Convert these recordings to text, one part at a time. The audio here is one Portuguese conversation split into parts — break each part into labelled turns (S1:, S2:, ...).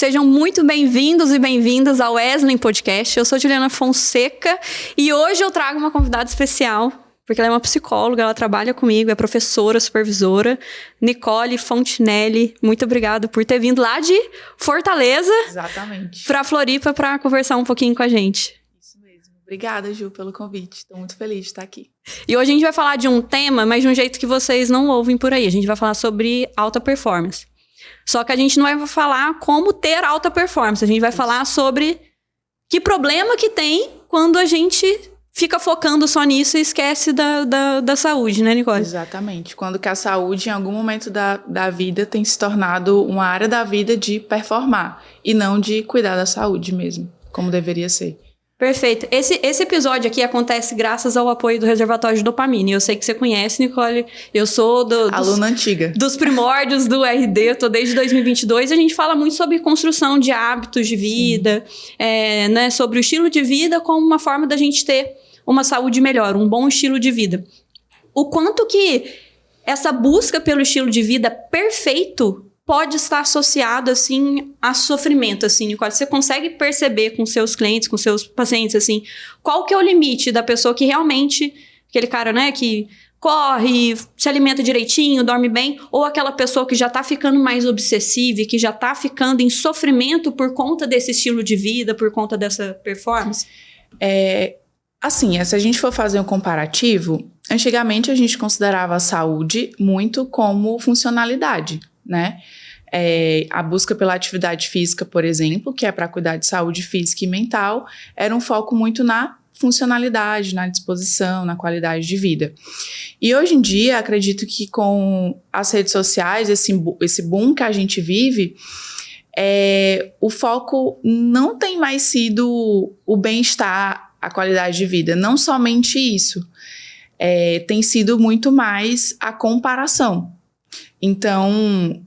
S1: Sejam muito bem-vindos e bem-vindas ao Wesley Podcast. Eu sou Juliana Fonseca e hoje eu trago uma convidada especial, porque ela é uma psicóloga, ela trabalha comigo, é professora, supervisora, Nicole Fontinelli. Muito obrigada por ter vindo lá de Fortaleza,
S2: exatamente,
S1: para Floripa para conversar um pouquinho com a gente.
S2: Isso mesmo. Obrigada, Ju, pelo convite. Estou muito feliz de estar aqui.
S1: E hoje a gente vai falar de um tema, mas de um jeito que vocês não ouvem por aí. A gente vai falar sobre alta performance. Só que a gente não vai falar como ter alta performance. A gente vai falar sobre que problema que tem quando a gente fica focando só nisso e esquece da saúde, né, Nicole?
S2: Exatamente. Quando que a saúde, em algum momento da vida, tem se tornado uma área da vida de performar e não de cuidar da saúde mesmo, como deveria ser.
S1: Perfeito. Esse episódio aqui acontece graças ao apoio do Reservatório de Dopamina. Eu sei que você conhece, Nicole. Eu sou
S2: aluna antiga.
S1: Dos primórdios do RD. Eu tô desde 2022. A gente fala muito sobre construção de hábitos de vida, né, sobre o estilo de vida como uma forma da gente ter uma saúde melhor, um bom estilo de vida. O quanto que essa busca pelo estilo de vida perfeito pode estar associado, assim, a sofrimento, assim, Nicole. Você consegue perceber com seus clientes, com seus pacientes, assim, qual que é o limite da pessoa que realmente, aquele cara, né, que corre, se alimenta direitinho, dorme bem, ou aquela pessoa que já tá ficando mais obsessiva e que já tá ficando em sofrimento por conta desse estilo de vida, por conta dessa performance?
S2: Assim, se a gente for fazer um comparativo, antigamente a gente considerava a saúde muito como funcionalidade, né? A busca pela atividade física, por exemplo, que é para cuidar de saúde física e mental, era um foco muito na funcionalidade, na disposição, na qualidade de vida. E hoje em dia, acredito que com as redes sociais, esse boom que a gente vive, o foco não tem mais sido o bem-estar, a qualidade de vida. Não somente isso. Tem sido muito mais a comparação. Então,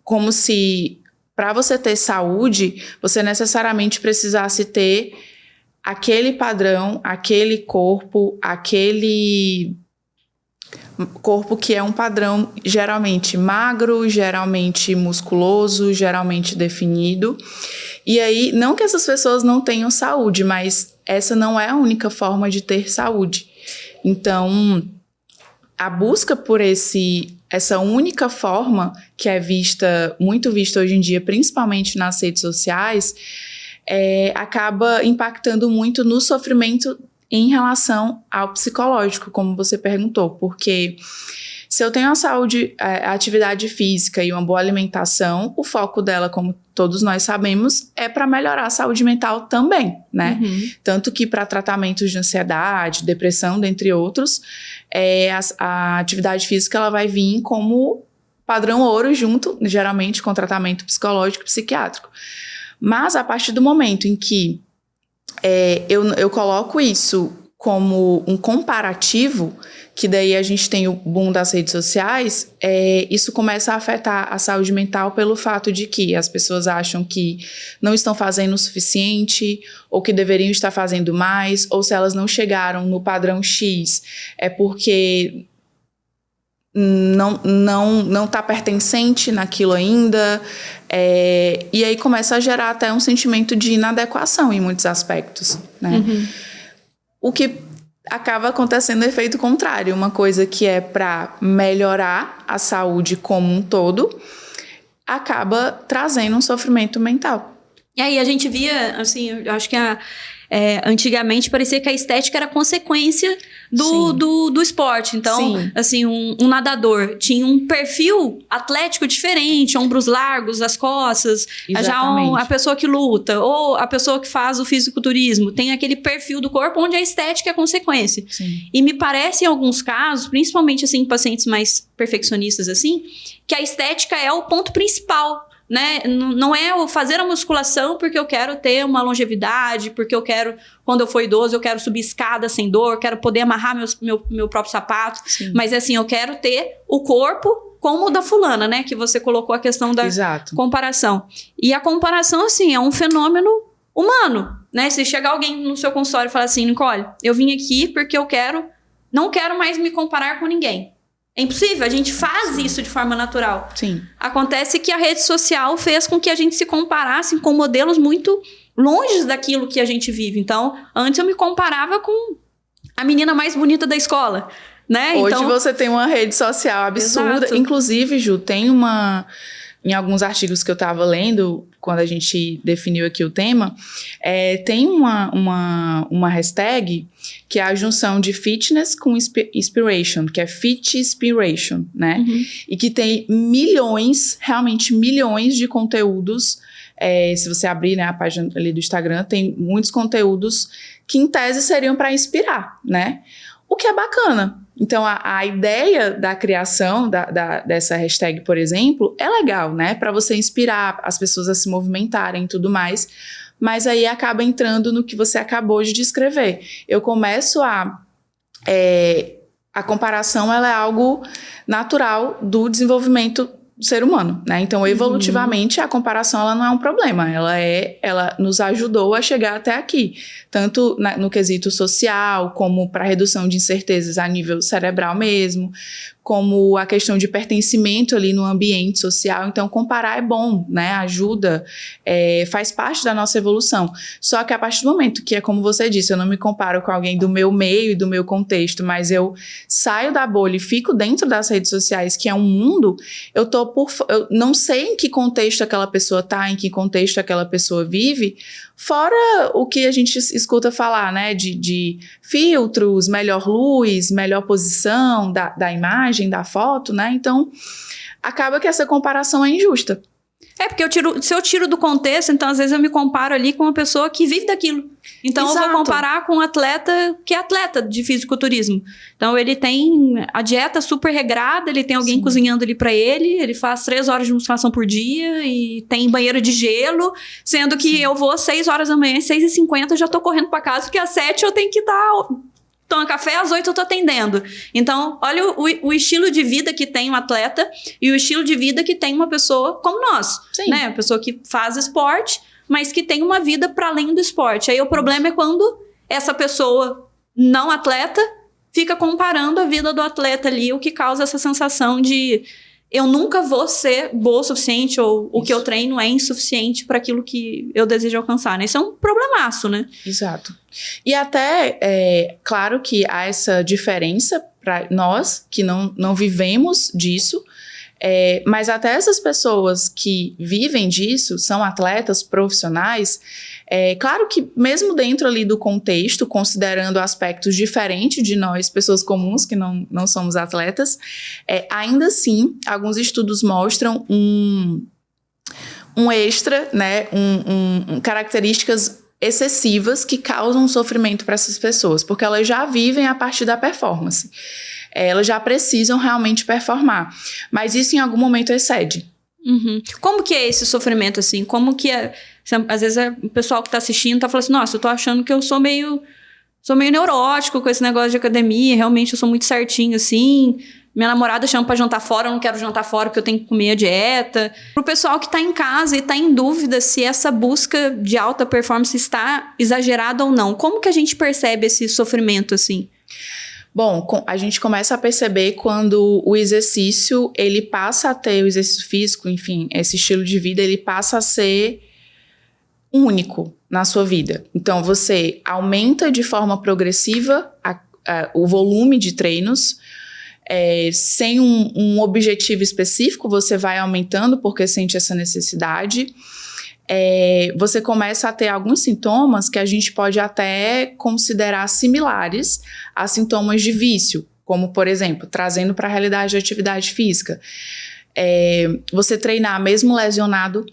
S2: como se para você ter saúde, você necessariamente precisasse ter aquele padrão, aquele corpo que é um padrão geralmente magro, geralmente musculoso, geralmente definido. E aí, não que essas pessoas não tenham saúde, mas essa não é a única forma de ter saúde. Então, a busca por essa única forma que é muito vista hoje em dia, principalmente nas redes sociais, acaba impactando muito no sofrimento em relação ao psicológico, como você perguntou, porque se eu tenho a saúde, a atividade física e uma boa alimentação, o foco dela, como todos nós sabemos, é para melhorar a saúde mental também, né? Uhum. Tanto que para tratamentos de ansiedade, depressão, dentre outros, a atividade física ela vai vir como padrão ouro junto, geralmente, com tratamento psicológico e psiquiátrico. Mas a partir do momento em que eu coloco isso como um comparativo, que daí a gente tem o boom das redes sociais, isso começa a afetar a saúde mental pelo fato de que as pessoas acham que não estão fazendo o suficiente, ou que deveriam estar fazendo mais, ou se elas não chegaram no padrão X, é porque não está pertencente naquilo ainda, e aí começa a gerar até um sentimento de inadequação em muitos aspectos, né? Uhum. O que acaba acontecendo o efeito contrário, uma coisa que é para melhorar a saúde como um todo, acaba trazendo um sofrimento mental.
S1: E aí a gente via, assim, eu acho que antigamente parecia que a estética era consequência do esporte. Então, sim, assim, um nadador tinha um perfil atlético diferente, ombros largos, as costas. Exatamente. Já a pessoa que luta, ou a pessoa que faz o fisiculturismo, tem aquele perfil do corpo onde a estética é consequência. Sim. E me parece, em alguns casos, principalmente assim, em pacientes mais perfeccionistas, assim, que a estética é o ponto principal, né? Não é o fazer a musculação porque eu quero ter uma longevidade, porque eu quero, quando eu for idoso, eu quero subir escada sem dor, quero poder amarrar meu próprio sapato. Sim. Mas assim, eu quero ter o corpo como o da fulana, né? Que você colocou a questão da Exato. Comparação. E a comparação, assim, é um fenômeno humano, né? Se chegar alguém no seu consultório e falar assim, Nicole, eu vim aqui porque eu não quero mais me comparar com ninguém. É impossível, a gente faz isso de forma natural.
S2: Sim.
S1: Acontece que a rede social fez com que a gente se comparasse com modelos muito longe daquilo que a gente vive. Então, antes eu me comparava com a menina mais bonita da escola, né?
S2: Hoje
S1: então,
S2: você tem uma rede social absurda.
S1: Exato.
S2: Inclusive, Ju, tem em alguns artigos que eu estava lendo, quando a gente definiu aqui o tema, tem uma hashtag que é a junção de fitness com inspiration, que é Fitspiration, né?
S1: Uhum.
S2: E que tem milhões, realmente milhões de conteúdos. Se você abrir, né, a página ali do Instagram, tem muitos conteúdos que em tese seriam para inspirar, né? O que é bacana. Então, a ideia da criação dessa hashtag, por exemplo, é legal, né? Para você inspirar as pessoas a se movimentarem e tudo mais. Mas aí acaba entrando no que você acabou de descrever. Eu começo a comparação, ela é algo natural do desenvolvimento do ser humano, né? Então, evolutivamente, a comparação, ela não é um problema. Ela nos ajudou a chegar até aqui. Tanto no quesito social, como para redução de incertezas a nível cerebral mesmo, como a questão de pertencimento ali no ambiente social. Então, comparar é bom, né? Ajuda, faz parte da nossa evolução. Só que a partir do momento que, é como você disse, eu não me comparo com alguém do meu meio e do meu contexto, mas eu saio da bolha e fico dentro das redes sociais, que é um mundo, eu não sei em que contexto aquela pessoa tá, em que contexto aquela pessoa vive, fora o que a gente escuta falar, né, de filtros, melhor luz, melhor posição da imagem, da foto, né? Então, acaba que essa comparação é injusta.
S1: Porque se eu tiro do contexto, então às vezes eu me comparo ali com uma pessoa que vive daquilo. Então
S2: Exato.
S1: Eu vou comparar com um atleta que é atleta de fisiculturismo. Então ele tem a dieta super regrada, ele tem alguém
S2: Sim.
S1: cozinhando ali pra ele faz 3 horas de musculação por dia e tem banheiro de gelo, sendo que
S2: Sim.
S1: eu vou às 6 horas da manhã, às 6h50 eu já tô correndo pra casa, porque às 7 eu tenho que estar... Toma café, às 8 eu tô atendendo. Então, olha o estilo de vida que tem um atleta e o estilo de vida que tem uma pessoa como nós.
S2: Sim.
S1: Né? Uma pessoa que faz esporte, mas que tem uma vida para além do esporte. Aí o problema é quando essa pessoa não atleta fica comparando a vida do atleta ali, o que causa essa sensação de eu nunca vou ser boa o suficiente ou o que eu treino é insuficiente para aquilo que eu desejo alcançar, né? Isso é um problemaço, né?
S2: Exato. E até, claro que há essa diferença para nós que não vivemos disso, mas até essas pessoas que vivem disso, são atletas profissionais, claro que mesmo dentro ali do contexto, considerando aspectos diferentes de nós, pessoas comuns que não somos atletas, ainda assim, alguns estudos mostram um extra, né, características excessivas que causam sofrimento para essas pessoas, porque elas já vivem a partir da performance. Elas já precisam realmente performar, mas isso em algum momento excede.
S1: Uhum. Como que é esse sofrimento, assim? Como que é... Às vezes o pessoal que tá assistindo tá falando assim, nossa, eu tô achando que eu sou meio neurótico com esse negócio de academia, realmente eu sou muito certinho, assim... Minha namorada chama pra jantar fora, eu não quero jantar fora porque eu tenho que comer a dieta. Pro pessoal que tá em casa e tá em dúvida se essa busca de alta performance está exagerada ou não, como que a gente percebe esse sofrimento, assim?
S2: Bom, a gente começa a perceber quando o exercício, ele passa a ter, o exercício físico, enfim, esse estilo de vida, ele passa a ser único na sua vida. Então, você aumenta de forma progressiva o volume de treinos, sem um objetivo específico, você vai aumentando porque sente essa necessidade. Você começa a ter alguns sintomas que a gente pode até considerar similares a sintomas de vício, como, por exemplo, trazendo para a realidade da atividade física. Você treinar mesmo lesionado.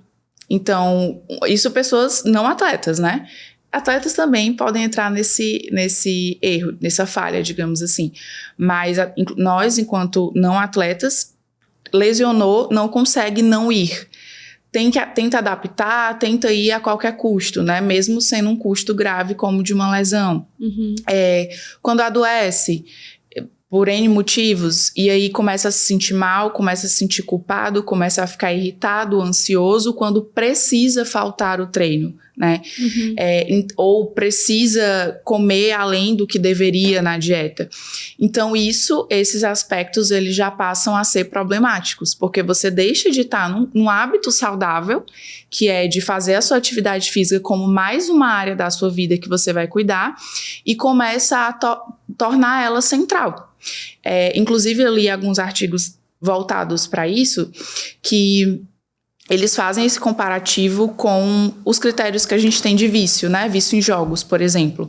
S2: Então, isso pessoas não atletas, né? Atletas também podem entrar nesse erro, nessa falha, digamos assim. Mas nós, enquanto não atletas, lesionou, não consegue não ir. Tenta adaptar, tenta ir a qualquer custo, né? Mesmo sendo um custo grave como de uma lesão.
S1: Uhum.
S2: Quando adoece, por N motivos, e aí começa a se sentir mal, começa a se sentir culpado, começa a ficar irritado, ansioso, quando precisa faltar o treino, né? Ou precisa comer além do que deveria na dieta. Então esses aspectos, eles já passam a ser problemáticos, porque você deixa de estar num hábito saudável, que é de fazer a sua atividade física como mais uma área da sua vida que você vai cuidar, e começa a tornar ela central. Inclusive eu li alguns artigos voltados para isso, que eles fazem esse comparativo com os critérios que a gente tem de vício, né? Vício em jogos, por exemplo.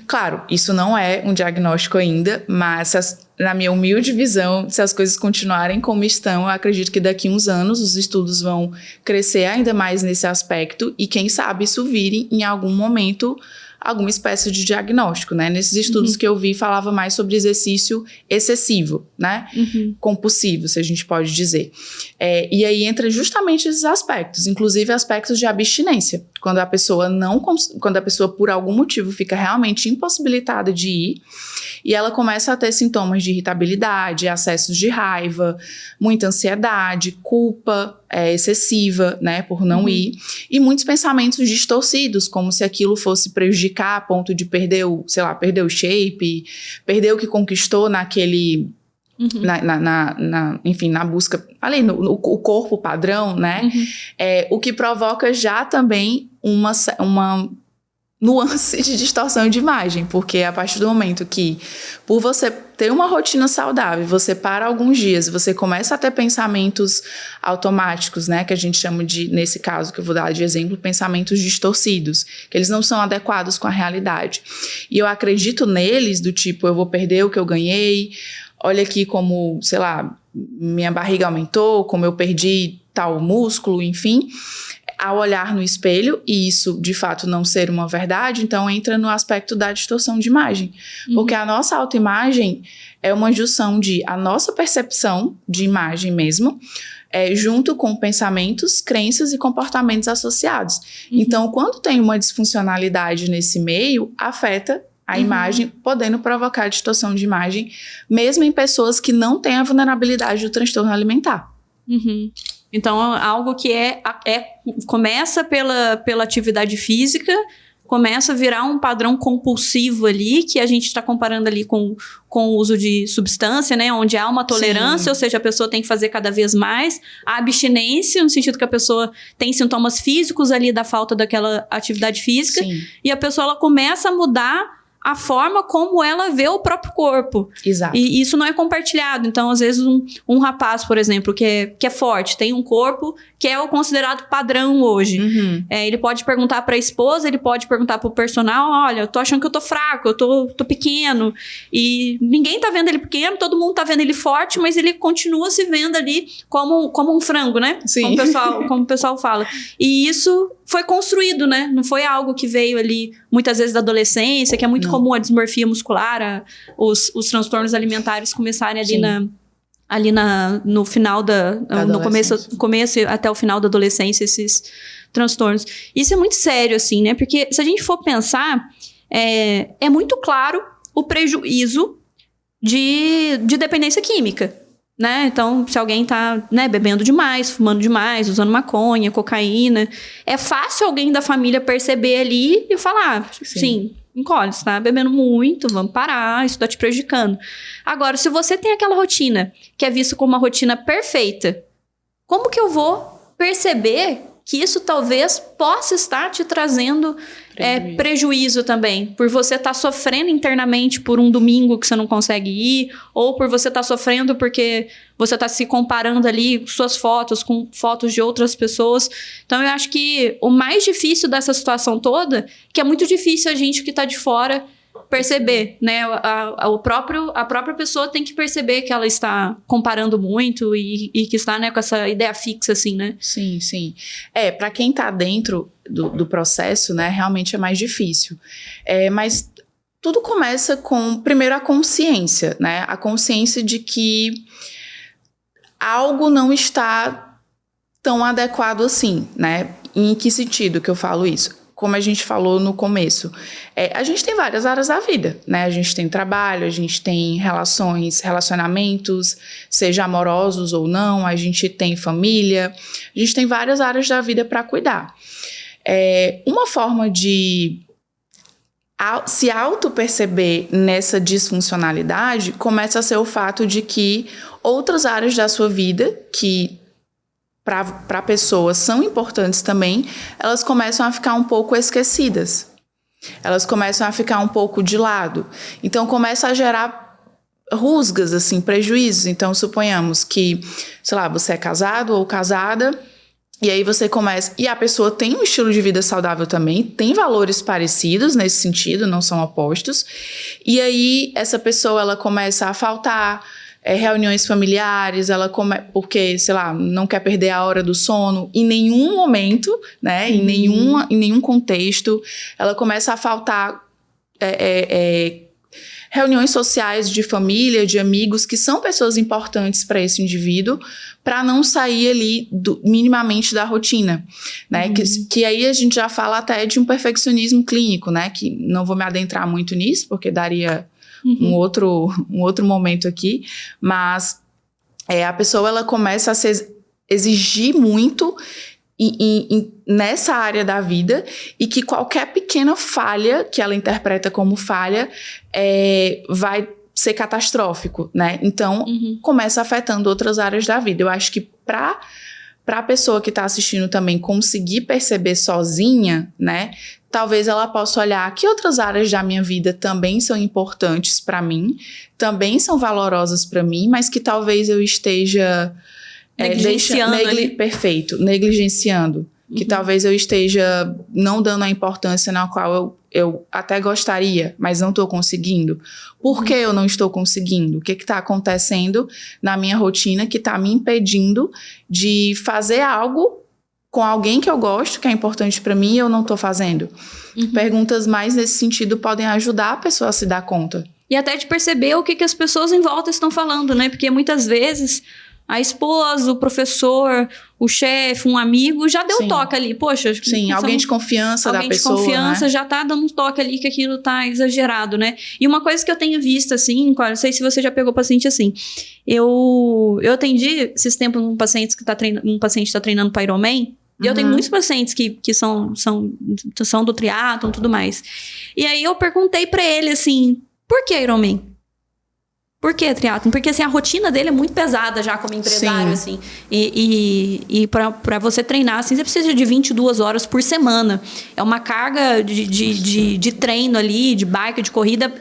S2: Claro, isso não é um diagnóstico ainda, mas na minha humilde visão, se as coisas continuarem como estão, eu acredito que daqui a uns anos os estudos vão crescer ainda mais nesse aspecto, e quem sabe isso vire em algum momento alguma espécie de diagnóstico, né? Nesses estudos que eu vi, falava mais sobre exercício excessivo, né? Compulsivo, se a gente pode dizer. E aí entra justamente esses aspectos, inclusive aspectos de abstinência. Quando a pessoa por algum motivo fica realmente impossibilitada de ir, e ela começa a ter sintomas de irritabilidade, acessos de raiva, muita ansiedade, culpa excessiva, né, por não ir, e muitos pensamentos distorcidos, como se aquilo fosse prejudicar a ponto de perder o shape, perder o que conquistou naquele... enfim, na busca ali no corpo padrão, né? O que provoca já também uma nuance de distorção de imagem, porque a partir do momento que, por você ter uma rotina saudável, você para alguns dias, você começa a ter pensamentos automáticos, né, que a gente chama de, nesse caso que eu vou dar de exemplo, pensamentos distorcidos, que eles não são adequados com a realidade. E eu acredito neles do tipo, eu vou perder o que eu ganhei, olha aqui como, sei lá, minha barriga aumentou, como eu perdi tal músculo, enfim, ao olhar no espelho, e isso de fato não ser uma verdade, então entra no aspecto da distorção de imagem. Porque a nossa autoimagem é uma junção de a nossa percepção de imagem mesmo, junto com pensamentos, crenças e comportamentos associados. Então, quando tem uma disfuncionalidade nesse meio, afeta a imagem, podendo provocar distorção de imagem, mesmo em pessoas que não têm a vulnerabilidade do transtorno alimentar.
S1: Então, algo que começa pela atividade física, começa a virar um padrão compulsivo ali, que a gente está comparando ali com o uso de substância, né? Onde há uma tolerância, ou seja, a pessoa tem que fazer cada vez mais. A abstinência, no sentido que a pessoa tem sintomas físicos ali da falta daquela atividade física. E a pessoa, ela começa a mudar a forma como ela vê o próprio corpo.
S2: Exato.
S1: E isso não é compartilhado. Então, às vezes, um rapaz, por exemplo, que é forte, tem um corpo que é o considerado padrão hoje. Ele pode perguntar para a esposa, ele pode perguntar para o personal, olha, eu tô achando que eu tô fraco, eu tô pequeno. E ninguém tá vendo ele pequeno, todo mundo tá vendo ele forte, mas ele continua se vendo ali como um frango, né?
S2: Sim.
S1: Como o pessoal fala. E isso foi construído, né? Não foi algo que veio ali, muitas vezes, da adolescência, que é muito comum a dismorfia muscular, os transtornos alimentares começarem ali no final no começo até o final da adolescência, esses transtornos. Isso é muito sério, assim, né? Porque se a gente for pensar, é muito claro o prejuízo de dependência química, né? Então, se alguém tá, né, bebendo demais, fumando demais, usando maconha, cocaína, é fácil alguém da família perceber ali e falar, sim, encolhe, você tá bebendo muito, vamos parar, isso tá te prejudicando. Agora, se você tem aquela rotina que é vista como uma rotina perfeita, como que eu vou perceber que isso talvez possa estar te trazendo prejuízo também? Por você estar sofrendo internamente por um domingo que você não consegue ir, ou por você estar sofrendo porque você está se comparando ali suas fotos com fotos de outras pessoas. Então, eu acho que o mais difícil dessa situação toda, que é muito difícil a gente que está de fora perceber, né? A própria pessoa tem que perceber que ela está comparando muito e que está, né, com essa ideia fixa, assim, né?
S2: Sim, sim. Para quem está dentro do processo, né, realmente é mais difícil. Mas tudo começa com, primeiro, a consciência, né? A consciência de que algo não está tão adequado assim, né? Em que sentido que eu falo isso? como a gente falou no começo, a gente tem várias áreas da vida, né? A gente tem trabalho, a gente tem relacionamentos, seja amorosos ou não, a gente tem família, a gente tem várias áreas da vida para cuidar. Uma forma de se auto-perceber nessa disfuncionalidade começa a ser o fato de que outras áreas da sua vida, que para pessoas são importantes também, elas começam a ficar um pouco esquecidas. Elas começam a ficar um pouco de lado. Então, começa a gerar rusgas, assim, prejuízos. Então, suponhamos que, sei lá, você é casado ou casada, e aí você começa... E a pessoa tem um estilo de vida saudável também, tem valores parecidos nesse sentido, não são opostos. E aí, essa pessoa, ela começa a faltar... reuniões familiares, porque, sei lá, não quer perder a hora do sono, em nenhum momento, né, em nenhum contexto, ela começa a faltar reuniões sociais de família, de amigos, que são pessoas importantes para esse indivíduo, para não sair ali minimamente da rotina, né, que aí a gente já fala até de um perfeccionismo clínico, né, que não vou me adentrar muito nisso, porque daria... um outro momento aqui, mas a pessoa ela começa a se exigir muito nessa área da vida e que qualquer pequena falha que ela interpreta como falha vai ser catastrófico, né? Então, começa afetando outras áreas da vida. Eu acho que para a pessoa que está assistindo também conseguir perceber sozinha, né? Talvez ela possa olhar que outras áreas da minha vida também são importantes para mim, também são valorosas para mim, mas que talvez eu esteja negligenciando. Que talvez eu esteja não dando a importância na qual eu até gostaria, mas não estou conseguindo. Por que eu não estou conseguindo? O que está acontecendo na minha rotina que está me impedindo de fazer algo com alguém que eu gosto, que é importante para mim, e eu não tô fazendo. Perguntas mais nesse sentido podem ajudar a pessoa a se dar conta.
S1: E até de perceber o que as pessoas em volta estão falando, né? Porque muitas vezes a esposa, o professor, o chefe, um amigo já deu toque ali. Poxa,
S2: alguém de confiança da pessoa,
S1: alguém de confiança,
S2: né?
S1: já tá dando um toque ali que aquilo tá exagerado, né? E uma coisa que eu tenho visto, assim, não sei se você já pegou paciente assim. Eu atendi esses tempos um paciente que um paciente tá treinando para Ironman. E eu tenho muitos pacientes que são do triatlon e tudo mais. E aí eu perguntei pra ele assim, por que Ironman? Por que triatlon? Porque assim, a rotina dele é muito pesada já como empresário, assim. E pra você treinar, assim, você precisa de 22 horas por semana. É uma carga de treino ali, de bike, de corrida,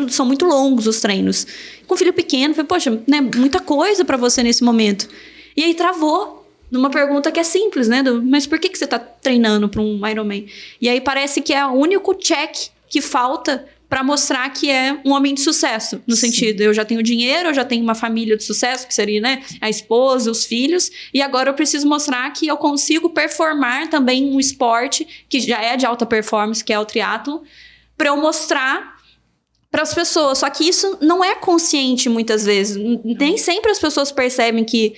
S1: são muito longos os treinos. Com filho pequeno, eu falei, poxa, né, muita coisa pra você nesse momento. E aí travou. Numa pergunta que é simples, né? Mas por que você tá treinando para um Ironman? E aí parece que é o único check que falta para mostrar que é um homem de sucesso. No sentido, eu já tenho dinheiro, eu já tenho uma família de sucesso, que seria, né? A esposa, os filhos. E agora eu preciso mostrar que eu consigo performar também um esporte que já é de alta performance, que é o triatlon, para eu mostrar para as pessoas. Só que isso não é consciente muitas vezes. Nem sempre as pessoas percebem que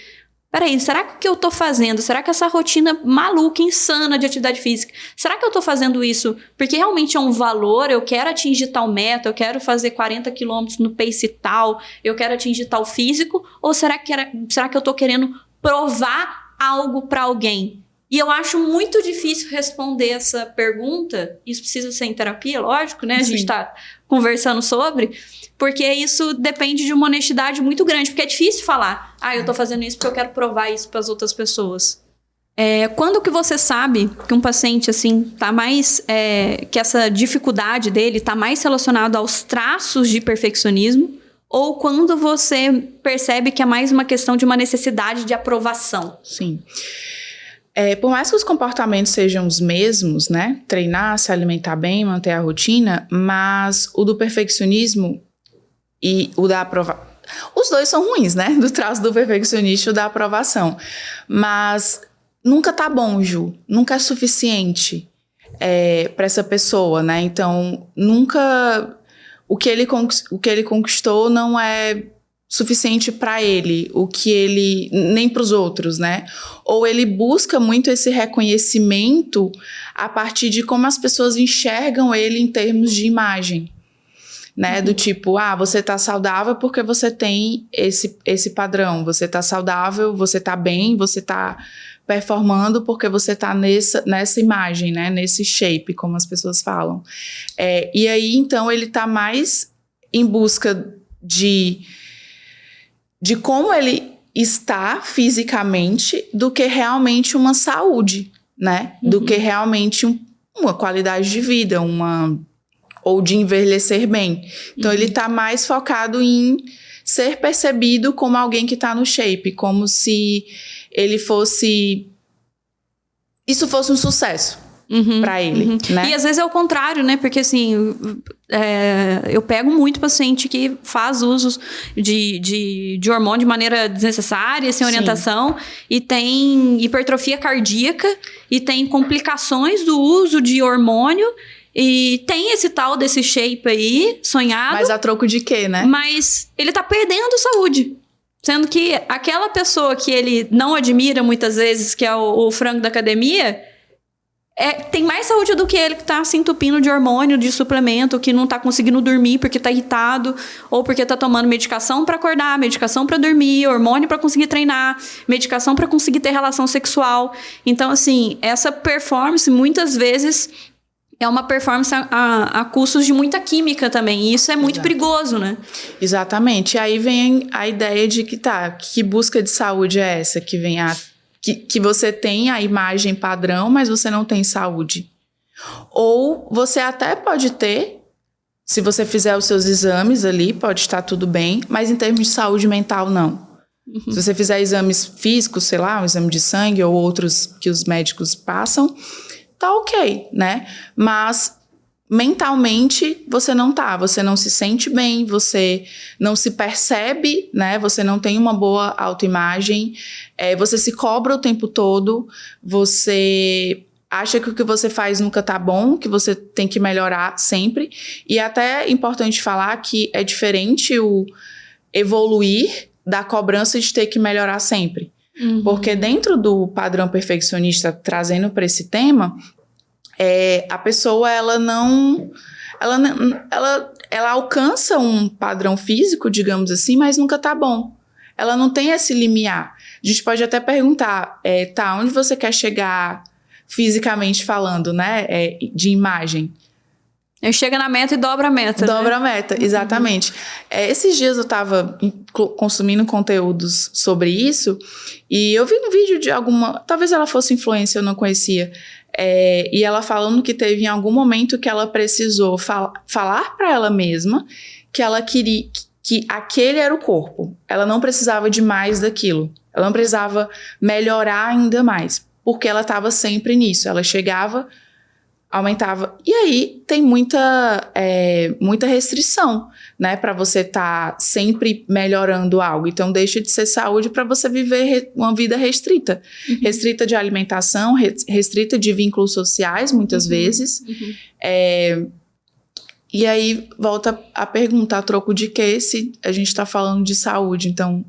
S1: peraí, será que o que eu tô fazendo? Será que essa rotina maluca, insana de atividade física, será que eu tô fazendo isso porque realmente é um valor? Eu quero atingir tal meta, eu quero fazer 40 quilômetros no pace tal, eu quero atingir tal físico? Ou será que eu tô querendo provar algo para alguém? E eu acho muito difícil responder essa pergunta. Isso precisa ser em terapia, lógico, né? A gente tá conversando sobre... Porque isso depende de uma honestidade muito grande. Porque é difícil falar, eu tô fazendo isso porque eu quero provar isso para as outras pessoas. Quando que você sabe que um paciente, assim, tá mais... que essa dificuldade dele tá mais relacionada aos traços de perfeccionismo, ou quando você percebe que é mais uma questão de uma necessidade de aprovação?
S2: Sim. Por mais que os comportamentos sejam os mesmos, né? Treinar, se alimentar bem, manter a rotina, mas o do perfeccionismo e o da aprovação... Os dois são ruins, né? Do traço do perfeccionista e o da aprovação. Mas nunca tá bom, Ju. Nunca é suficiente para essa pessoa, né? Então, nunca... O que ele conquistou não é suficiente para ele, o que ele nem para os outros, né? Ou ele busca muito esse reconhecimento a partir de como as pessoas enxergam ele em termos de imagem, né? Do tipo, você tá saudável porque você tem esse padrão, você tá saudável, você tá bem, você tá performando porque você tá nessa imagem, né? Nesse shape, como as pessoas falam. E aí, então, ele tá mais em busca de como ele está fisicamente do que realmente uma saúde, né? Do que realmente uma qualidade de vida, ou de envelhecer bem. Então, ele tá mais focado em ser percebido como alguém que tá no shape, como se ele fosse... Isso fosse um sucesso pra ele, né?
S1: E às vezes é o contrário, né? Porque assim, eu pego muito paciente que faz uso de hormônio de maneira desnecessária, sem orientação, e tem hipertrofia cardíaca, e tem complicações do uso de hormônio, e tem esse tal desse shape aí, sonhado.
S2: Mas a troco de quê, né?
S1: Mas ele tá perdendo saúde. Sendo que aquela pessoa que ele não admira muitas vezes, que é o frango da academia, tem mais saúde do que ele que tá se entupindo de hormônio, de suplemento, que não tá conseguindo dormir porque tá irritado, ou porque tá tomando medicação pra acordar, medicação pra dormir, hormônio pra conseguir treinar, medicação pra conseguir ter relação sexual. Então, assim, essa performance, muitas vezes... é uma performance a custos de muita química também. E isso é muito perigoso, né?
S2: Exatamente. E aí vem a ideia de que busca de saúde é essa? Que vem que você tem a imagem padrão, mas você não tem saúde. Ou você até pode ter, se você fizer os seus exames ali, pode estar tudo bem, mas em termos de saúde mental, não. Se você fizer exames físicos, sei lá, um exame de sangue ou outros que os médicos passam... tá ok, né? Mas mentalmente você não se sente bem, você não se percebe, né? Você não tem uma boa autoimagem, você se cobra o tempo todo, você acha que o que você faz nunca tá bom, que você tem que melhorar sempre. E até é importante falar que é diferente o evoluir da cobrança de ter que melhorar sempre. Porque dentro do padrão perfeccionista, trazendo para esse tema, a pessoa ela alcança um padrão físico, digamos assim, mas nunca tá bom. Ela não tem esse limiar. A gente pode até perguntar, onde você quer chegar fisicamente falando, né? De imagem.
S1: Chega na meta e dobra a meta.
S2: Dobra a meta, exatamente. Esses dias eu tava consumindo conteúdos sobre isso e eu vi um vídeo de talvez ela fosse influencer, eu não conhecia, e ela falando que teve em algum momento que ela precisou falar pra ela mesma que ela queria que aquele era o corpo. Ela não precisava de mais daquilo. Ela não precisava melhorar ainda mais, porque ela estava sempre nisso. Ela chegava, aumentava. E aí tem muita restrição, né? Para você estar sempre melhorando algo. Então deixa de ser saúde para você viver uma vida restrita. Restrita de alimentação, restrita de vínculos sociais, muitas vezes. E aí volta a pergunta, a troco de quê, se a gente tá falando de saúde. Então,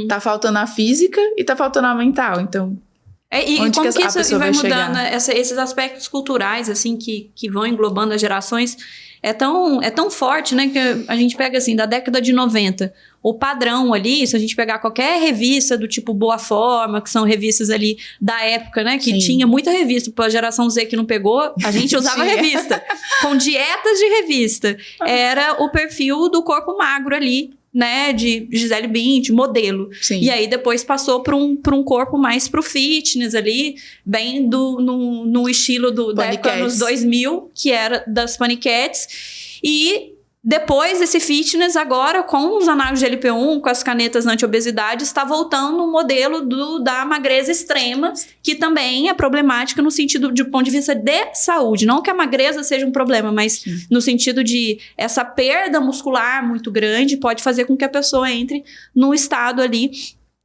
S2: tá faltando a física e tá faltando a mental. Então,
S1: e onde como que isso vai mudando, né? Esses aspectos culturais, assim, que vão englobando as gerações, é tão forte, né? Que a gente pega, assim, da década de 90, o padrão ali, se a gente pegar qualquer revista do tipo Boa Forma, que são revistas ali da época, né? Que tinha muita revista, pra geração Z que não pegou, a gente usava revista, com dietas de revista. Era o perfil do corpo magro ali, né, de Gisele Bündchen, modelo. Sim. E aí depois passou para um corpo mais pro fitness ali, bem no estilo da época anos 2000, que era das paniquetes. E depois desse fitness, agora com os análogos de GLP-1, com as canetas anti-obesidade, está voltando o modelo da magreza extrema, que também é problemática no sentido de ponto de vista de saúde. Não que a magreza seja um problema, mas no sentido de essa perda muscular muito grande pode fazer com que a pessoa entre num estado ali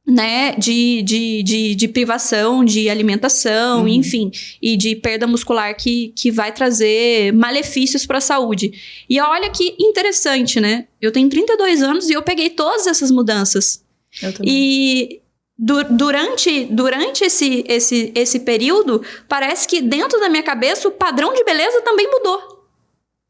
S1: né, de privação, de alimentação, enfim, e de perda muscular que vai trazer malefícios para a saúde. E olha que interessante, né? Eu tenho 32 anos e eu peguei todas essas mudanças.
S2: Eu também.
S1: E durante esse período, parece que dentro da minha cabeça o padrão de beleza também mudou.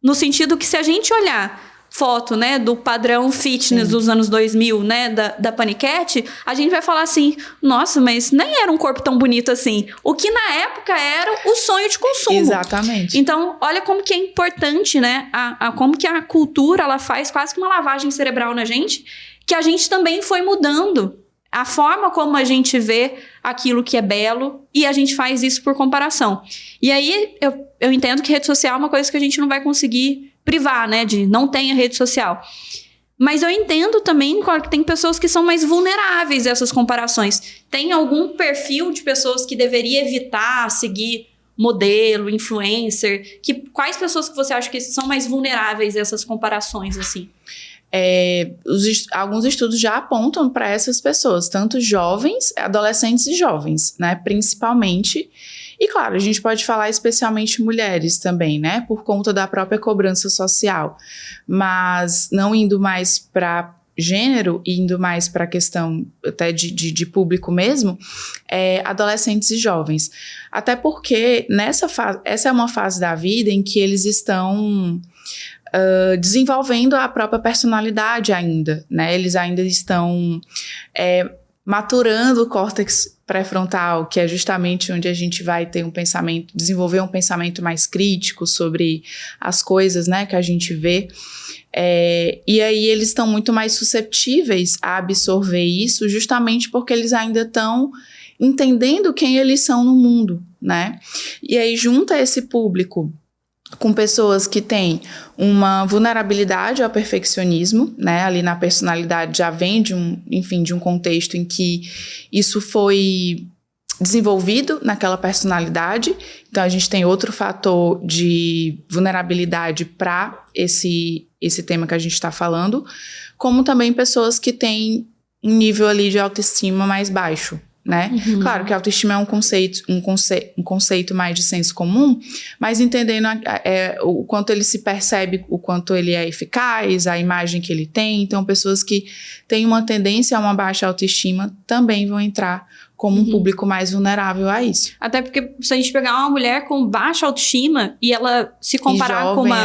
S1: No sentido que se a gente olhar foto, né, do padrão fitness dos anos 2000, né, da Panicat, a gente vai falar assim, nossa, mas nem era um corpo tão bonito assim. O que na época era o sonho de consumo.
S2: Exatamente.
S1: Então, olha como que é importante, né, como que a cultura, ela faz quase que uma lavagem cerebral na gente, que a gente também foi mudando a forma como a gente vê aquilo que é belo, e a gente faz isso por comparação. E aí, eu entendo que rede social é uma coisa que a gente não vai conseguir privar, né, de não ter a rede social. Mas eu entendo também que tem pessoas que são mais vulneráveis a essas comparações. Tem algum perfil de pessoas que deveria evitar seguir modelo, influencer? Quais pessoas que você acha que são mais vulneráveis a essas comparações, assim?
S2: Alguns estudos já apontam para essas pessoas, tanto jovens, adolescentes e jovens, né, principalmente. E claro, a gente pode falar especialmente mulheres também, né, por conta da própria cobrança social, mas não indo mais para gênero, indo mais para a questão até de público mesmo, adolescentes e jovens. Até porque essa é uma fase da vida em que eles estão desenvolvendo a própria personalidade ainda, né? Eles ainda estão maturando o córtex pré-frontal, que é justamente onde a gente vai ter desenvolver um pensamento mais crítico sobre as coisas, né, que a gente vê. E aí eles estão muito mais susceptíveis a absorver isso, justamente porque eles ainda estão entendendo quem eles são no mundo, né? E aí junta esse público com pessoas que têm uma vulnerabilidade ao perfeccionismo, né? Ali na personalidade já vem de um contexto em que isso foi desenvolvido naquela personalidade. Então, a gente tem outro fator de vulnerabilidade para esse tema que a gente está falando, como também pessoas que têm um nível ali de autoestima mais baixo, né? Claro que a autoestima é um conceito mais de senso comum, mas entendendo o quanto ele se percebe, o quanto ele é eficaz, a imagem que ele tem. Então, pessoas que têm uma tendência a uma baixa autoestima também vão entrar como um público mais vulnerável a isso.
S1: Até porque se a gente pegar uma mulher com baixa autoestima e ela se comparar com uma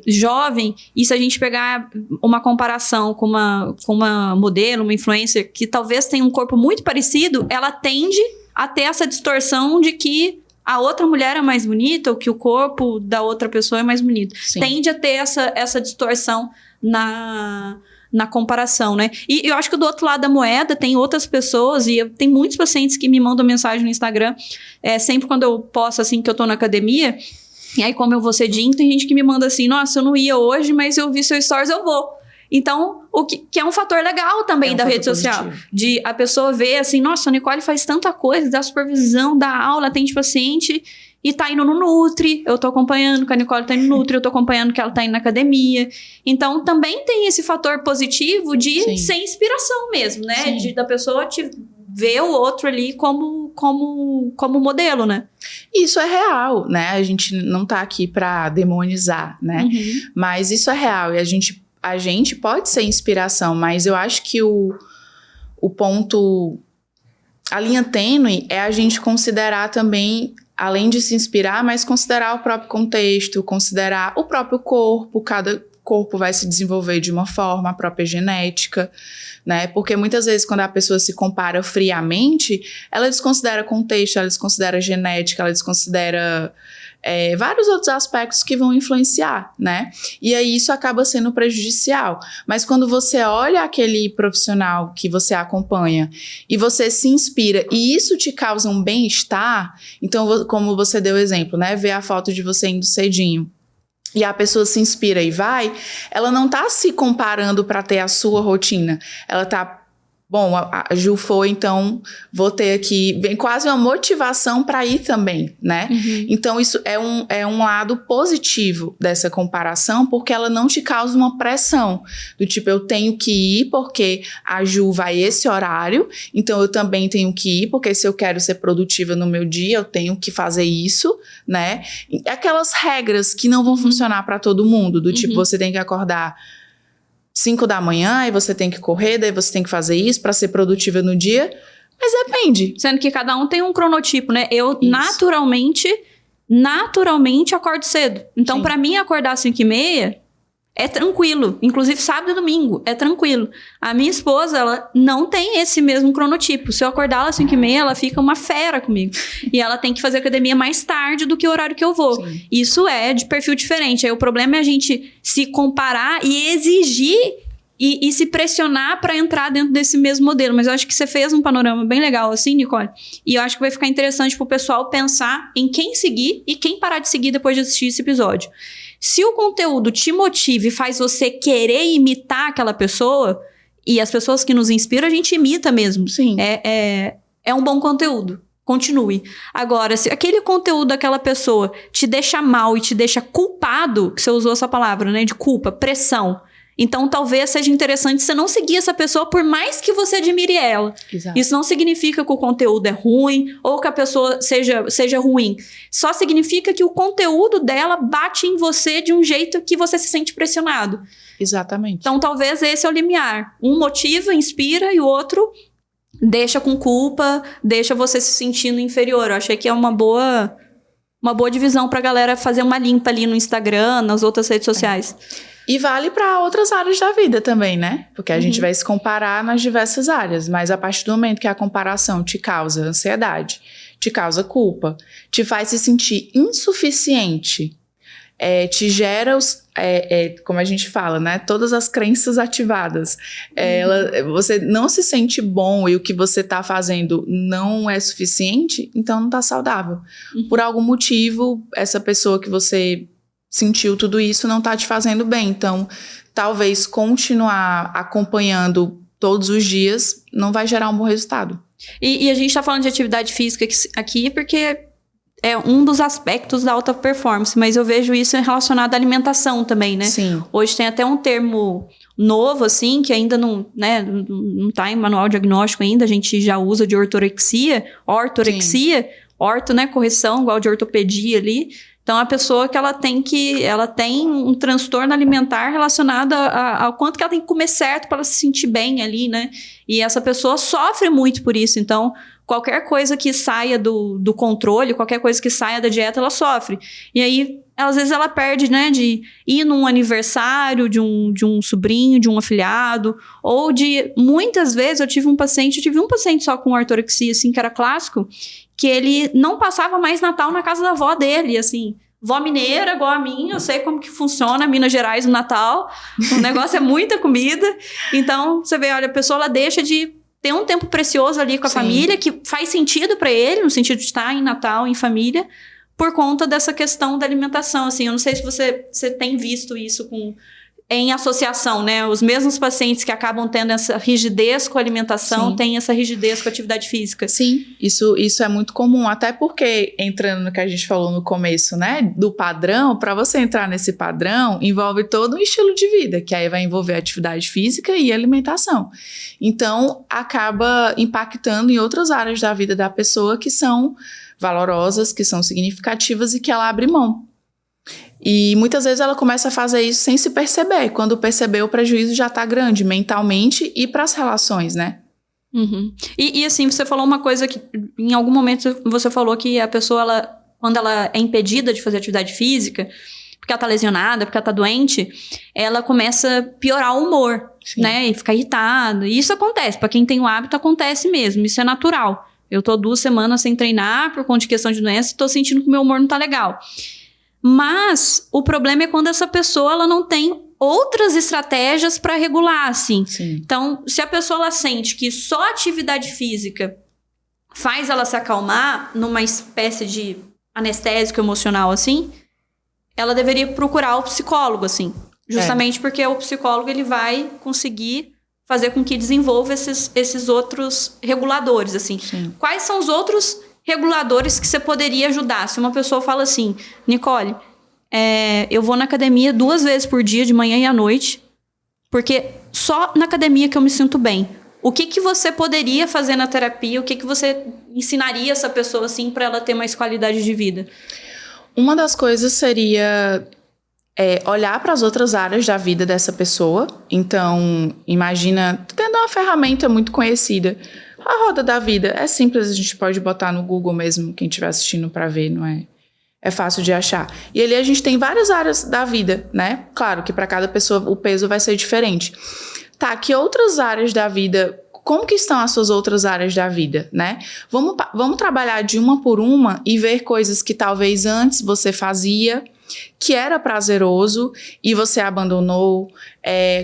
S1: jovem, e se a gente pegar uma comparação com uma modelo, uma influencer que talvez tenha um corpo muito parecido, ela tende a ter essa distorção de que a outra mulher é mais bonita ou que o corpo da outra pessoa é mais bonito. Sim. Tende a ter essa distorção na comparação, né? E eu acho que do outro lado da moeda tem outras pessoas, e tem muitos pacientes que me mandam mensagem no Instagram, sempre quando eu posto assim que eu tô na academia, e aí como eu vou cedinho, tem gente que me manda assim, nossa, eu não ia hoje, mas eu vi seu stories, eu vou. Então, o que é um fator legal também da rede social, de a pessoa ver assim, nossa, a Nicole faz tanta coisa, dá supervisão, dá aula, atende paciente, e tá indo no Nutri, eu tô acompanhando que a Nicole tá indo no Nutri, eu tô acompanhando que ela tá indo na academia. Então, também tem esse fator positivo de ser inspiração mesmo, né? Da pessoa ver o outro ali como modelo, né?
S2: Isso é real, né? A gente não tá aqui pra demonizar, né? Mas isso é real, e a gente pode ser inspiração, mas eu acho que o ponto, a linha tênue é a gente considerar também, além de se inspirar, mas considerar o próprio contexto, considerar o próprio corpo. Cada corpo vai se desenvolver de uma forma, a própria genética, né? Porque muitas vezes quando a pessoa se compara friamente, ela desconsidera contexto, ela desconsidera genética, ela desconsidera vários outros aspectos que vão influenciar, né? E aí isso acaba sendo prejudicial. Mas quando você olha aquele profissional que você acompanha e você se inspira e isso te causa um bem-estar, então, como você deu exemplo, né? Ver a foto de você indo cedinho e a pessoa se inspira e vai, ela não tá se comparando para ter a sua rotina, ela tá bom, a Ju foi, então vou ter aqui, vem quase uma motivação para ir também, né? Então isso é um lado positivo dessa comparação, porque ela não te causa uma pressão, do tipo, eu tenho que ir porque a Ju vai esse horário, então eu também tenho que ir, porque se eu quero ser produtiva no meu dia, eu tenho que fazer isso, né? Aquelas regras que não vão funcionar para todo mundo, do tipo, você tem que acordar 5 da manhã, e você tem que correr, daí você tem que fazer isso para ser produtiva no dia, mas depende.
S1: Sendo que cada um tem um cronotipo, né? Eu naturalmente acordo cedo. Então, para mim, acordar às 5h30 é tranquilo. Inclusive, sábado e domingo é tranquilo. A minha esposa, ela não tem esse mesmo cronotipo. Se eu acordar às 5h30, ela fica uma fera comigo. E ela tem que fazer academia mais tarde do que o horário que eu vou. Sim. Isso é de perfil diferente. Aí o problema é a gente se comparar e exigir e se pressionar para entrar dentro desse mesmo modelo. Mas eu acho que você fez um panorama bem legal assim, Nicole. E eu acho que vai ficar interessante pro pessoal pensar em quem seguir e quem parar de seguir depois de assistir esse episódio. Se o conteúdo te motiva e faz você querer imitar aquela pessoa, e as pessoas que nos inspiram, a gente imita mesmo.
S2: Sim.
S1: É um bom conteúdo. Continue. Agora, se aquele conteúdo daquela pessoa te deixa mal e te deixa culpado, que você usou essa palavra, né? De culpa, pressão. Então, talvez seja interessante você não seguir essa pessoa por mais que você admire ela.
S2: Exato.
S1: Isso não significa que o conteúdo é ruim ou que a pessoa seja ruim. Só significa que o conteúdo dela bate em você de um jeito que você se sente pressionado.
S2: Exatamente.
S1: Então, talvez esse é o limiar. Um motiva, inspira, e o outro deixa com culpa, deixa você se sentindo inferior. Eu achei que é uma boa divisão pra galera fazer uma limpa ali no Instagram, nas outras redes sociais.
S2: E vale para outras áreas da vida também, né? Porque a gente vai se comparar nas diversas áreas, mas a partir do momento que a comparação te causa ansiedade, te causa culpa, te faz se sentir insuficiente, te gera como a gente fala, né? Todas as crenças ativadas. Você não se sente bom e o que você tá fazendo não é suficiente, então não tá saudável. Por algum motivo, essa pessoa que você sentiu tudo isso não tá te fazendo bem. Então, talvez continuar acompanhando todos os dias não vai gerar um bom resultado.
S1: E a gente tá falando de atividade física aqui porque é um dos aspectos da alta performance, mas eu vejo isso relacionado à alimentação também, né?
S2: Sim.
S1: Hoje tem até um termo novo, assim, que ainda não tá em manual diagnóstico ainda, a gente já usa de ortorexia, orto, né, correção, igual de ortopedia ali. Então, a pessoa que ela tem um transtorno alimentar relacionado ao quanto que ela tem que comer certo para ela se sentir bem ali, né? E essa pessoa sofre muito por isso. Então, qualquer coisa que saia do controle, qualquer coisa que saia da dieta, ela sofre. E aí, às vezes, ela perde, né? De ir num aniversário de um sobrinho, de um afilhado, ou de... Muitas vezes, eu tive um paciente só com ortorexia, assim, que era clássico, que ele não passava mais Natal na casa da avó dele, assim... Vó mineira, igual a mim, eu sei como que funciona Minas Gerais no Natal. O negócio é muita comida. Então, você vê, olha, a pessoa ela deixa de ter um tempo precioso ali com a família, que faz sentido para ele, no sentido de estar em Natal, em família, por conta dessa questão da alimentação. Assim, eu não sei se você tem visto isso em associação, né? Os mesmos pacientes que acabam tendo essa rigidez com a alimentação, têm essa rigidez com a atividade física.
S2: Sim, isso é muito comum, até porque, entrando no que a gente falou no começo, né, do padrão, para você entrar nesse padrão, envolve todo um estilo de vida, que aí vai envolver atividade física e alimentação. Então, acaba impactando em outras áreas da vida da pessoa que são valorosas, que são significativas e que ela abre mão. E muitas vezes ela começa a fazer isso sem se perceber. Quando perceber, o prejuízo já tá grande, mentalmente e para as relações, né?
S1: Uhum. E assim, você falou uma coisa que em algum momento você falou que a pessoa, quando ela é impedida de fazer atividade física, porque ela tá lesionada, porque ela tá doente, ela começa a piorar o humor, né? E ficar irritada. E isso acontece, para quem tem o hábito, acontece mesmo, isso é natural. Eu tô 2 semanas sem treinar por conta de questão de doença e tô sentindo que o meu humor não tá legal. Mas o problema é quando essa pessoa ela não tem outras estratégias para regular, assim.
S2: Sim.
S1: Então, se a pessoa ela sente que só a atividade física faz ela se acalmar numa espécie de anestésico emocional, assim, ela deveria procurar o psicólogo, assim. Justamente porque o psicólogo ele vai conseguir fazer com que desenvolva esses outros reguladores, assim.
S2: Sim.
S1: Quais são os outros reguladores que você poderia ajudar? Se uma pessoa fala assim, Nicole, eu vou na academia 2 vezes por dia, de manhã e à noite, porque só na academia que eu me sinto bem. O que você poderia fazer na terapia? O que você ensinaria essa pessoa, assim, para ela ter mais qualidade de vida?
S2: Uma das coisas seria olhar para as outras áreas da vida dessa pessoa. Então, imagina, tendo uma ferramenta muito conhecida, a roda da vida. É simples, a gente pode botar no Google mesmo, quem estiver assistindo para ver, não é? É fácil de achar. E ali a gente tem várias áreas da vida, né? Claro que para cada pessoa o peso vai ser diferente. Tá, que outras áreas da vida... Como que estão as suas outras áreas da vida, né? Vamos trabalhar de uma por uma e ver coisas que talvez antes você fazia, que era prazeroso e você abandonou.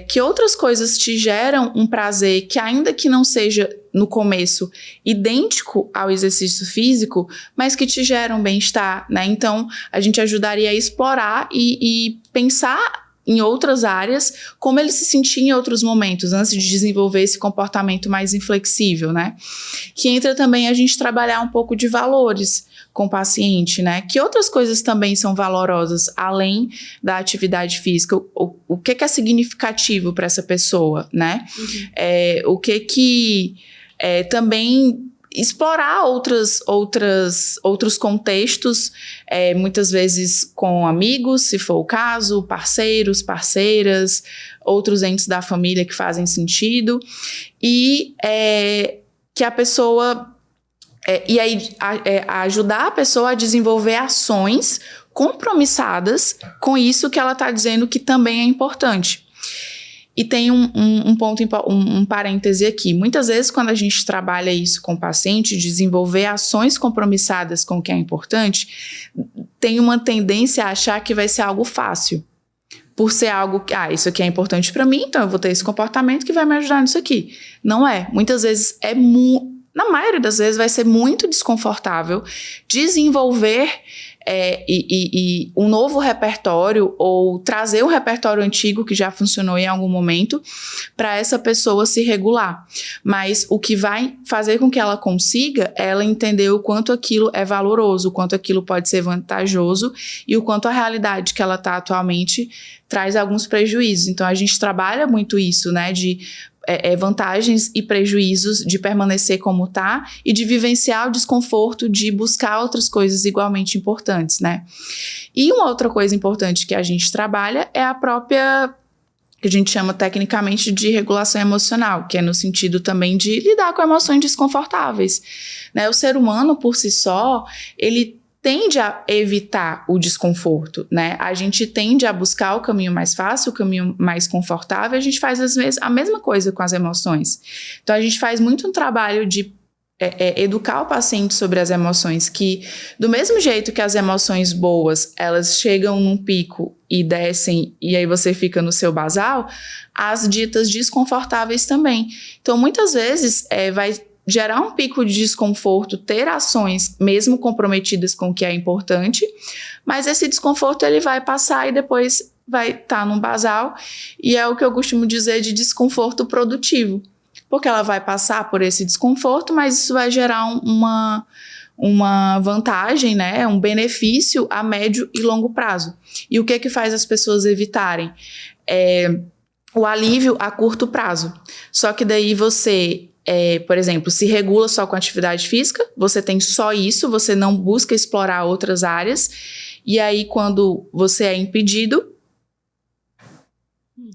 S2: Que outras coisas te geram um prazer que, ainda que não seja no começo idêntico ao exercício físico, mas que te geram bem-estar, né? Então, a gente ajudaria a explorar e pensar em outras áreas, como ele se sentia em outros momentos, antes de desenvolver esse comportamento mais inflexível, né? Que entra também a gente trabalhar um pouco de valores com o paciente, né? Que outras coisas também são valorosas, além da atividade física. O que é significativo para essa pessoa, né? Uhum. O que também... explorar outros contextos, muitas vezes com amigos, se for o caso, parceiros, parceiras, outros entes da família que fazem sentido, e que a pessoa... e aí ajudar a pessoa a desenvolver ações compromissadas com isso que ela está dizendo que também é importante. E tem um parêntese aqui. Muitas vezes, quando a gente trabalha isso com o paciente, desenvolver ações compromissadas com o que é importante, tem uma tendência a achar que vai ser algo fácil. Por ser algo que, isso aqui é importante para mim, então eu vou ter esse comportamento que vai me ajudar nisso aqui. Não é. Muitas vezes na maioria das vezes vai ser muito desconfortável desenvolver um novo repertório ou trazer um repertório antigo que já funcionou em algum momento para essa pessoa se regular. Mas o que vai fazer com que ela consiga é ela entender o quanto aquilo é valoroso, o quanto aquilo pode ser vantajoso e o quanto a realidade que ela está atualmente traz alguns prejuízos. Então a gente trabalha muito isso, né, de vantagens e prejuízos de permanecer como tá e de vivenciar o desconforto de buscar outras coisas igualmente importantes, né? E uma outra coisa importante que a gente trabalha é a própria, que a gente chama tecnicamente de regulação emocional, que é no sentido também de lidar com emoções desconfortáveis, né? O ser humano, por si só, ele tende a evitar o desconforto, né? A gente tende a buscar o caminho mais fácil, o caminho mais confortável, a gente faz a mesma coisa com as emoções. Então, a gente faz muito um trabalho de educar o paciente sobre as emoções, que do mesmo jeito que as emoções boas, elas chegam num pico e descem, e aí você fica no seu basal, as ditas desconfortáveis também. Então, muitas vezes, vai gerar um pico de desconforto, ter ações mesmo comprometidas com o que é importante, mas esse desconforto ele vai passar e depois vai estar num basal, e é o que eu costumo dizer de desconforto produtivo, porque ela vai passar por esse desconforto, mas isso vai gerar uma vantagem, né, um benefício a médio e longo prazo. E o que faz as pessoas evitarem? O alívio a curto prazo. Só que daí você... por exemplo, se regula só com atividade física, você tem só isso, você não busca explorar outras áreas, e aí quando você é impedido,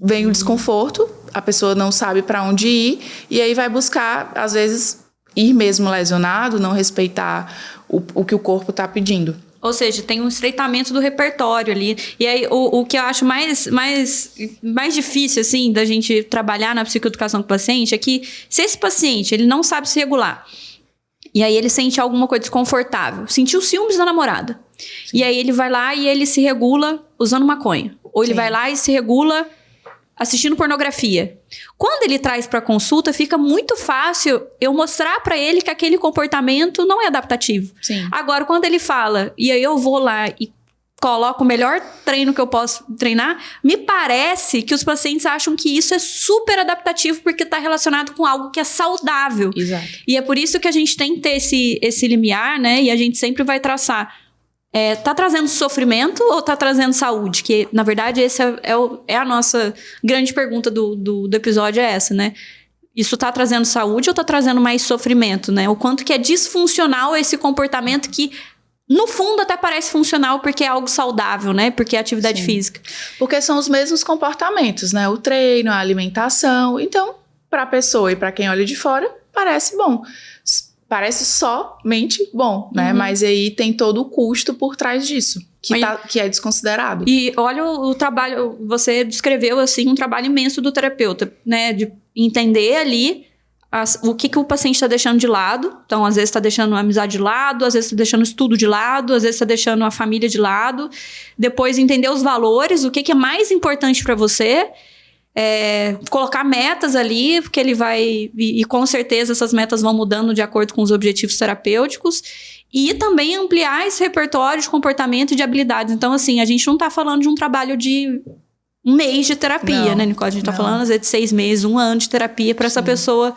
S2: vem o desconforto, a pessoa não sabe para onde ir, e aí vai buscar, às vezes, ir mesmo lesionado, não respeitar o que o corpo está pedindo.
S1: Ou seja, tem um estreitamento do repertório ali. E aí, o que eu acho mais difícil, assim, da gente trabalhar na psicoeducação com o paciente é que, se esse paciente, ele não sabe se regular, e aí ele sente alguma coisa desconfortável, sentiu ciúmes da namorada, sim, e aí ele vai lá e ele se regula usando maconha. Ou ele, sim, vai lá e se regula assistindo pornografia. Quando ele traz para consulta, fica muito fácil eu mostrar para ele que aquele comportamento não é adaptativo.
S2: Sim.
S1: Agora, quando ele fala, e aí eu vou lá e coloco o melhor treino que eu posso treinar, me parece que os pacientes acham que isso é super adaptativo porque está relacionado com algo que é saudável.
S2: Exato.
S1: E é por isso que a gente tem que ter esse limiar, né? E a gente sempre vai traçar. Tá trazendo sofrimento ou tá trazendo saúde? Que, na verdade, essa é a nossa grande pergunta do episódio, é essa, né? Isso tá trazendo saúde ou tá trazendo mais sofrimento, né? O quanto que é disfuncional esse comportamento que, no fundo, até parece funcional porque é algo saudável, né? Porque é atividade física.
S2: Porque são os mesmos comportamentos, né? O treino, a alimentação. Então, para a pessoa e para quem olha de fora, parece bom. Parece somente bom, né? Mas aí tem todo o custo por trás disso, que é desconsiderado.
S1: E olha o trabalho, você descreveu, assim, um trabalho imenso do terapeuta, né? De entender ali o que o paciente está deixando de lado. Então, às vezes está deixando a amizade de lado, às vezes está deixando o estudo de lado, às vezes está deixando a família de lado. Depois, entender os valores, o que é mais importante para você. Colocar metas ali, porque ele vai... E com certeza essas metas vão mudando de acordo com os objetivos terapêuticos. E também ampliar esse repertório de comportamento e de habilidades. Então, assim, a gente não está falando de um trabalho de um mês de terapia, né, Nicole? A gente está falando, às vezes, de 6 meses, 1 ano de terapia para essa pessoa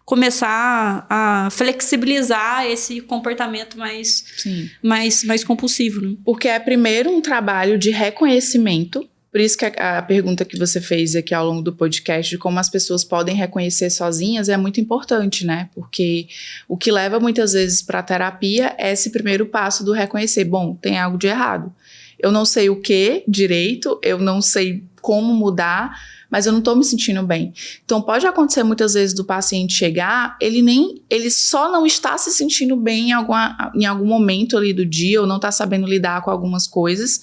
S1: começar a flexibilizar esse comportamento mais compulsivo, né?
S2: Porque é primeiro um trabalho de reconhecimento. Por isso que a pergunta que você fez aqui ao longo do podcast de como as pessoas podem reconhecer sozinhas é muito importante, né? Porque o que leva muitas vezes para a terapia é esse primeiro passo do reconhecer. Bom, tem algo de errado. Eu não sei o que direito, eu não sei como mudar, mas eu não estou me sentindo bem. Então, pode acontecer muitas vezes do paciente chegar, ele só não está se sentindo bem em algum momento ali do dia, ou não está sabendo lidar com algumas coisas,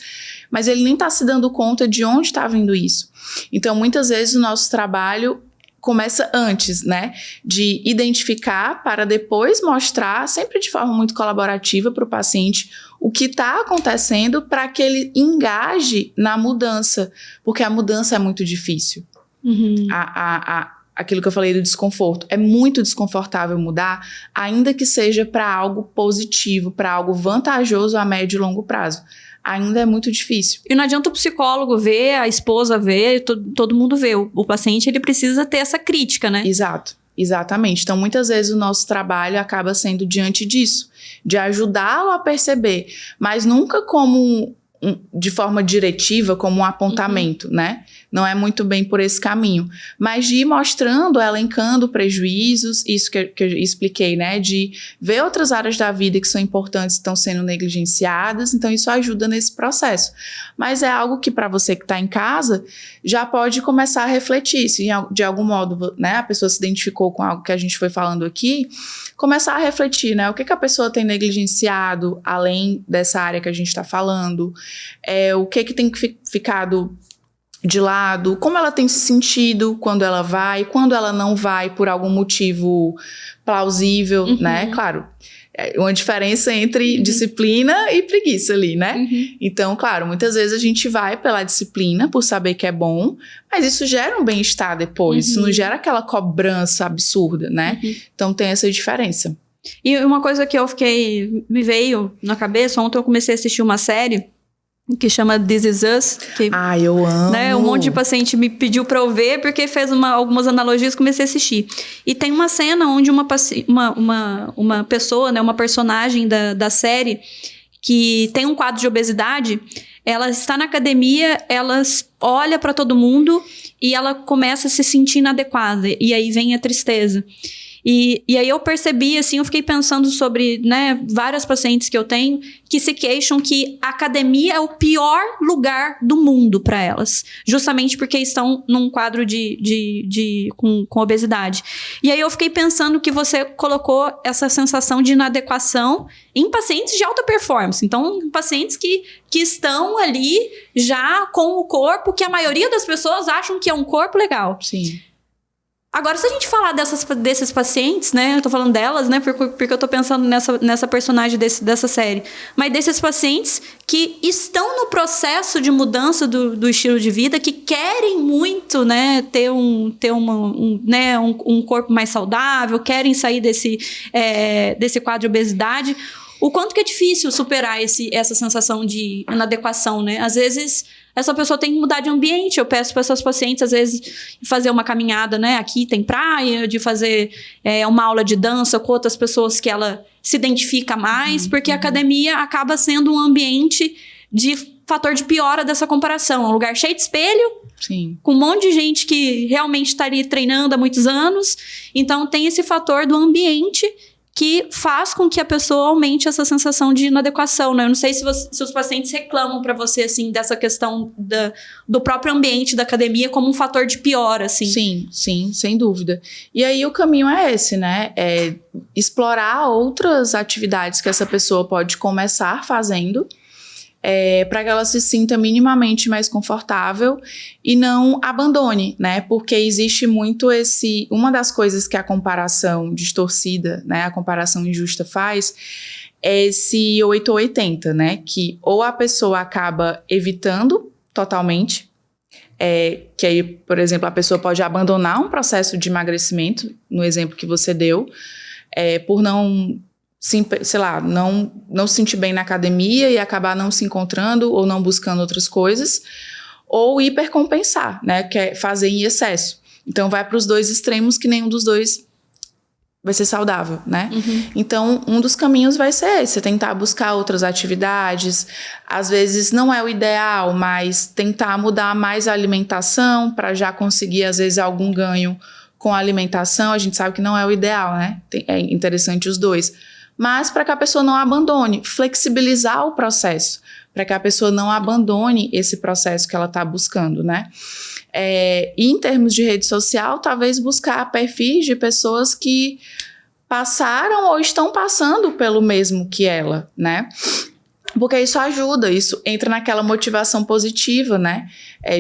S2: mas ele nem está se dando conta de onde está vindo isso. Então, muitas vezes o nosso trabalho começa antes, né, de identificar para depois mostrar, sempre de forma muito colaborativa para o paciente, o que está acontecendo para que ele engaje na mudança, porque a mudança é muito difícil. Aquilo que eu falei do desconforto, é muito desconfortável mudar, ainda que seja para algo positivo, para algo vantajoso a médio e longo prazo. Ainda é muito difícil.
S1: E não adianta o psicólogo ver, a esposa ver, todo mundo vê. O paciente, ele precisa ter essa crítica, né?
S2: Exato, exatamente. Então, muitas vezes o nosso trabalho acaba sendo diante disso, de ajudá-lo a perceber, mas nunca como de forma diretiva, como um apontamento, né? Não é muito bem por esse caminho. Mas de ir mostrando, elencando prejuízos, isso que eu expliquei, né? De ver outras áreas da vida que são importantes e estão sendo negligenciadas. Então, isso ajuda nesse processo. Mas é algo que, para você que está em casa, já pode começar a refletir. Se de algum modo, né, a pessoa se identificou com algo que a gente foi falando aqui, começar a refletir, né? O que a pessoa tem negligenciado, além dessa área que a gente está falando, o que tem ficado de lado, como ela tem se sentido quando ela vai, quando ela não vai por algum motivo plausível, né? Claro, uma diferença entre disciplina e preguiça ali, né? Então, claro, muitas vezes a gente vai pela disciplina por saber que é bom, mas isso gera um bem-estar depois, isso não gera aquela cobrança absurda, né? Então tem essa diferença.
S1: E uma coisa que me veio na cabeça, ontem eu comecei a assistir uma série que chama This Is Us. Que,
S2: eu amo.
S1: Né, um monte de paciente me pediu pra eu ver, porque fez algumas analogias, comecei a assistir. E tem uma cena onde uma pessoa, né, uma personagem da série, que tem um quadro de obesidade, ela está na academia, ela olha pra todo mundo e ela começa a se sentir inadequada. E aí vem a tristeza. E aí eu percebi, assim, eu fiquei pensando sobre, né, várias pacientes que eu tenho que se queixam que a academia é o pior lugar do mundo para elas, justamente porque estão num quadro com obesidade. E aí eu fiquei pensando que você colocou essa sensação de inadequação em pacientes de alta performance. Então, pacientes que estão ali já com o corpo que a maioria das pessoas acham que é um corpo legal.
S2: Sim.
S1: Agora, se a gente falar desses pacientes, né? Eu tô falando delas, né? Porque eu tô pensando nessa personagem dessa série. Mas desses pacientes que estão no processo de mudança do estilo de vida, que querem muito, né? Ter um corpo mais saudável, querem sair desse quadro de obesidade. o quanto que é difícil superar essa sensação de inadequação, né? Às vezes, essa pessoa tem que mudar de ambiente. Eu peço para essas pacientes, às vezes, fazer uma caminhada, né? Aqui tem praia, de fazer uma aula de dança com outras pessoas que ela se identifica mais, porque a academia acaba sendo um ambiente de fator de piora dessa comparação. É um lugar cheio de espelho,
S2: sim,
S1: com um monte de gente que realmente estaria treinando há muitos anos. Então, tem esse fator do ambiente que faz com que a pessoa aumente essa sensação de inadequação, né? Eu não sei se os pacientes reclamam para você, assim, dessa questão do próprio ambiente da academia como um fator de piora, assim.
S2: Sim, sem dúvida. E aí o caminho é esse, né? É explorar outras atividades que essa pessoa pode começar fazendo, para que ela se sinta minimamente mais confortável e não abandone, né? Porque existe muito uma das coisas que a comparação distorcida, né, a comparação injusta faz, é esse 8 ou 80, né? Que ou a pessoa acaba evitando totalmente, que aí, por exemplo, a pessoa pode abandonar um processo de emagrecimento, no exemplo que você deu, por não se sentir bem na academia e acabar não se encontrando ou não buscando outras coisas, ou hipercompensar, né, que é fazer em excesso. Então vai para os dois extremos, que nenhum dos dois vai ser saudável, né? Então, um dos caminhos vai ser esse, tentar buscar outras atividades. Às vezes não é o ideal, mas tentar mudar mais a alimentação para já conseguir, às vezes, algum ganho com a alimentação. A gente sabe que não é o ideal, né? É interessante os dois. Mas para que a pessoa não abandone, flexibilizar o processo, para que a pessoa não abandone esse processo que ela está buscando, né? E em termos de rede social, talvez buscar perfis de pessoas que passaram ou estão passando pelo mesmo que ela, né? Porque isso ajuda, isso entra naquela motivação positiva, né?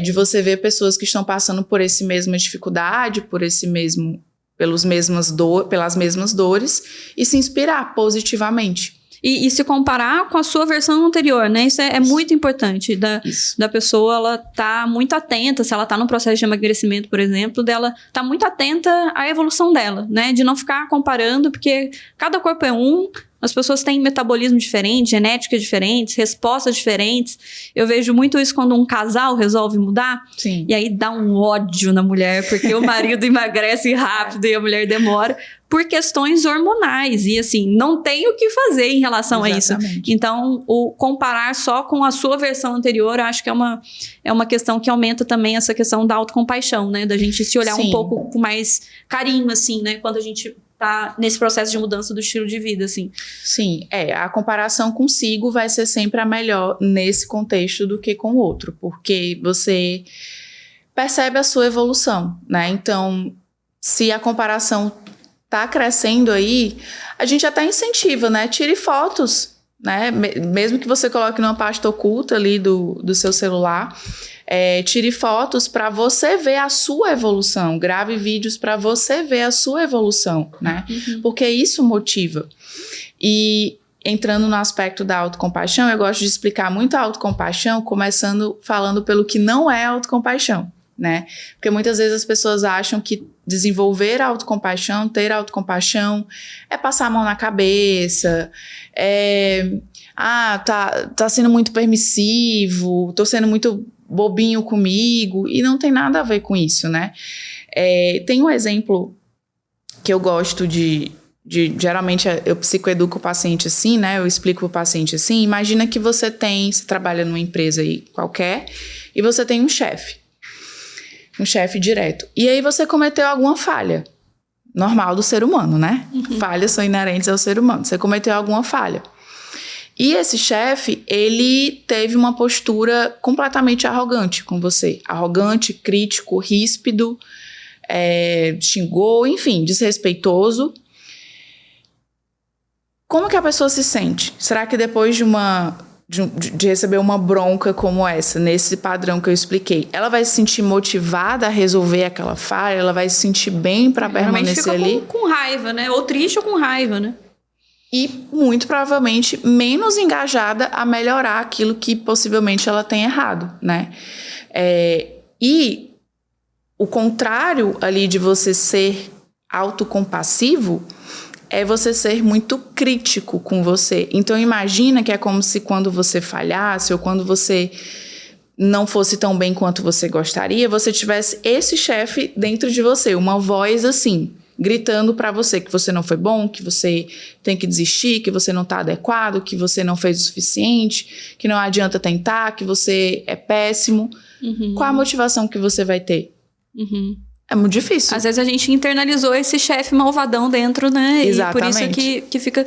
S2: De você ver pessoas que estão passando por essa mesma dificuldade, pelas mesmas dores e se inspirar positivamente.
S1: E se comparar com a sua versão anterior, né? Isso é muito importante da pessoa, ela tá muito atenta, se ela tá num processo de emagrecimento, por exemplo, dela tá muito atenta à evolução dela, né? De não ficar comparando, porque cada corpo é um, as pessoas têm metabolismo diferente, genéticas diferentes, respostas diferentes. Eu vejo muito isso quando um casal resolve mudar.
S2: Sim.
S1: E aí dá um ódio na mulher, porque o marido emagrece rápido e a mulher demora, por questões hormonais. E assim, não tem o que fazer em relação
S2: Exatamente.
S1: a isso. Então, o comparar só com a sua versão anterior, eu acho que é uma questão que aumenta também essa questão da autocompaixão, né? Da gente se olhar um pouco com mais carinho, assim, né? Quando a gente tá nesse processo de mudança do estilo de vida, assim.
S2: Sim, a comparação consigo vai ser sempre a melhor nesse contexto do que com o outro, porque você percebe a sua evolução, né? Então, se a comparação tá crescendo aí, a gente até incentiva, né? Tire fotos, né? Mesmo que você coloque numa pasta oculta ali do seu celular, tire fotos para você ver a sua evolução, grave vídeos para você ver a sua evolução, né? Porque isso motiva. E entrando no aspecto da autocompaixão, eu gosto de explicar muito a autocompaixão, falando pelo que não é autocompaixão, né? Porque muitas vezes as pessoas acham que desenvolver a autocompaixão, ter a autocompaixão, é passar a mão na cabeça, tá sendo muito permissivo, tô sendo muito bobinho comigo, e não tem nada a ver com isso, né? Tem um exemplo que eu gosto de geralmente eu psicoeduco o paciente assim, né? Eu explico o paciente assim. Imagina que você trabalha numa empresa aí qualquer e você tem um chefe direto. E aí você cometeu alguma falha, normal do ser humano, né? Falhas são inerentes ao ser humano. Você cometeu alguma falha. E esse chefe, ele teve uma postura completamente arrogante com você. Arrogante, crítico, ríspido, xingou, enfim, desrespeitoso. Como que a pessoa se sente? Será que depois de receber uma bronca como essa, nesse padrão que eu expliquei, ela vai se sentir motivada a resolver aquela falha? Ela vai se sentir bem para permanecer ali?
S1: Com raiva, né? Ou triste ou com raiva, né?
S2: E, muito provavelmente, menos engajada a melhorar aquilo que possivelmente ela tem errado, né? E o contrário ali de você ser autocompassivo é você ser muito crítico com você. Então, imagina que é como se quando você falhasse ou quando você não fosse tão bem quanto você gostaria, você tivesse esse chefe dentro de você, uma voz assim, gritando para você que você não foi bom, que você tem que desistir, que você não está adequado, que você não fez o suficiente, que não adianta tentar, que você é péssimo. Qual a motivação que você vai ter? É muito difícil.
S1: Às vezes a gente internalizou esse chefe malvadão dentro, né?
S2: Exatamente.
S1: E por isso que fica...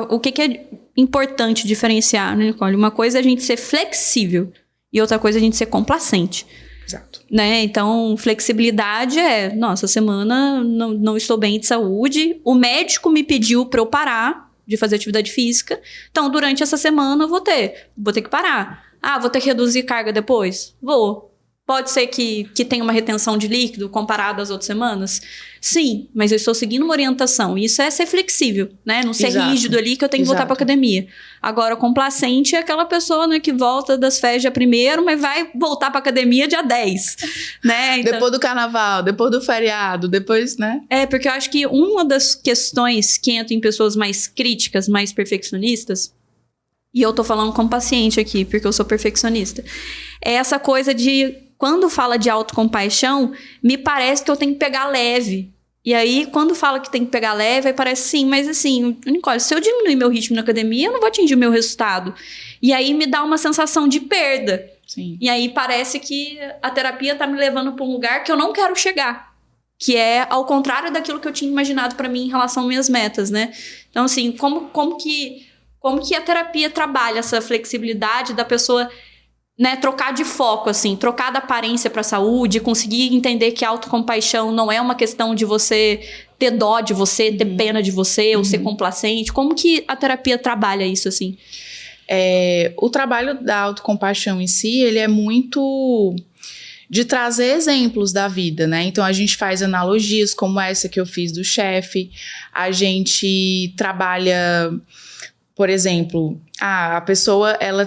S1: o que é importante diferenciar, né, Nicole? Uma coisa é a gente ser flexível e outra coisa é a gente ser complacente.
S2: Exato.
S1: Né? Então, flexibilidade é... Nossa, semana não estou bem de saúde. O médico me pediu para eu parar de fazer atividade física. Então, durante essa semana eu vou ter que parar. Vou ter que reduzir carga depois? Vou. Pode ser que tenha uma retenção de líquido comparado às outras semanas? Sim, mas eu estou seguindo uma orientação. E isso é ser flexível, né? Não ser rígido ali que eu tenho que voltar para academia. Agora, complacente é aquela pessoa, né, que volta das férias dia 1º, mas vai voltar para academia dia 10. Né? Então,
S2: depois do carnaval, depois do feriado, depois, né?
S1: Porque eu acho que uma das questões que entra em pessoas mais críticas, mais perfeccionistas, e eu tô falando como paciente aqui, porque eu sou perfeccionista, é essa coisa de... Quando fala de autocompaixão, me parece que eu tenho que pegar leve. E aí, quando fala que tem que pegar leve, aí parece sim, mas assim, Nicole, se eu diminuir meu ritmo na academia, eu não vou atingir o meu resultado. E aí me dá uma sensação de perda.
S2: Sim.
S1: E aí parece que a terapia tá me levando para um lugar que eu não quero chegar. Que é ao contrário daquilo que eu tinha imaginado para mim em relação às minhas metas, né? Então, assim, como que a terapia trabalha essa flexibilidade da pessoa... Né, trocar de foco, assim, trocar da aparência para a saúde, conseguir entender que a autocompaixão não é uma questão de você ter dó de você, ter pena de você, ou ser complacente. Como que a terapia trabalha isso, assim?
S2: O trabalho da autocompaixão em si, ele é muito de trazer exemplos da vida, né? Então, a gente faz analogias como essa que eu fiz do chefe, a gente trabalha... Por exemplo, a pessoa ela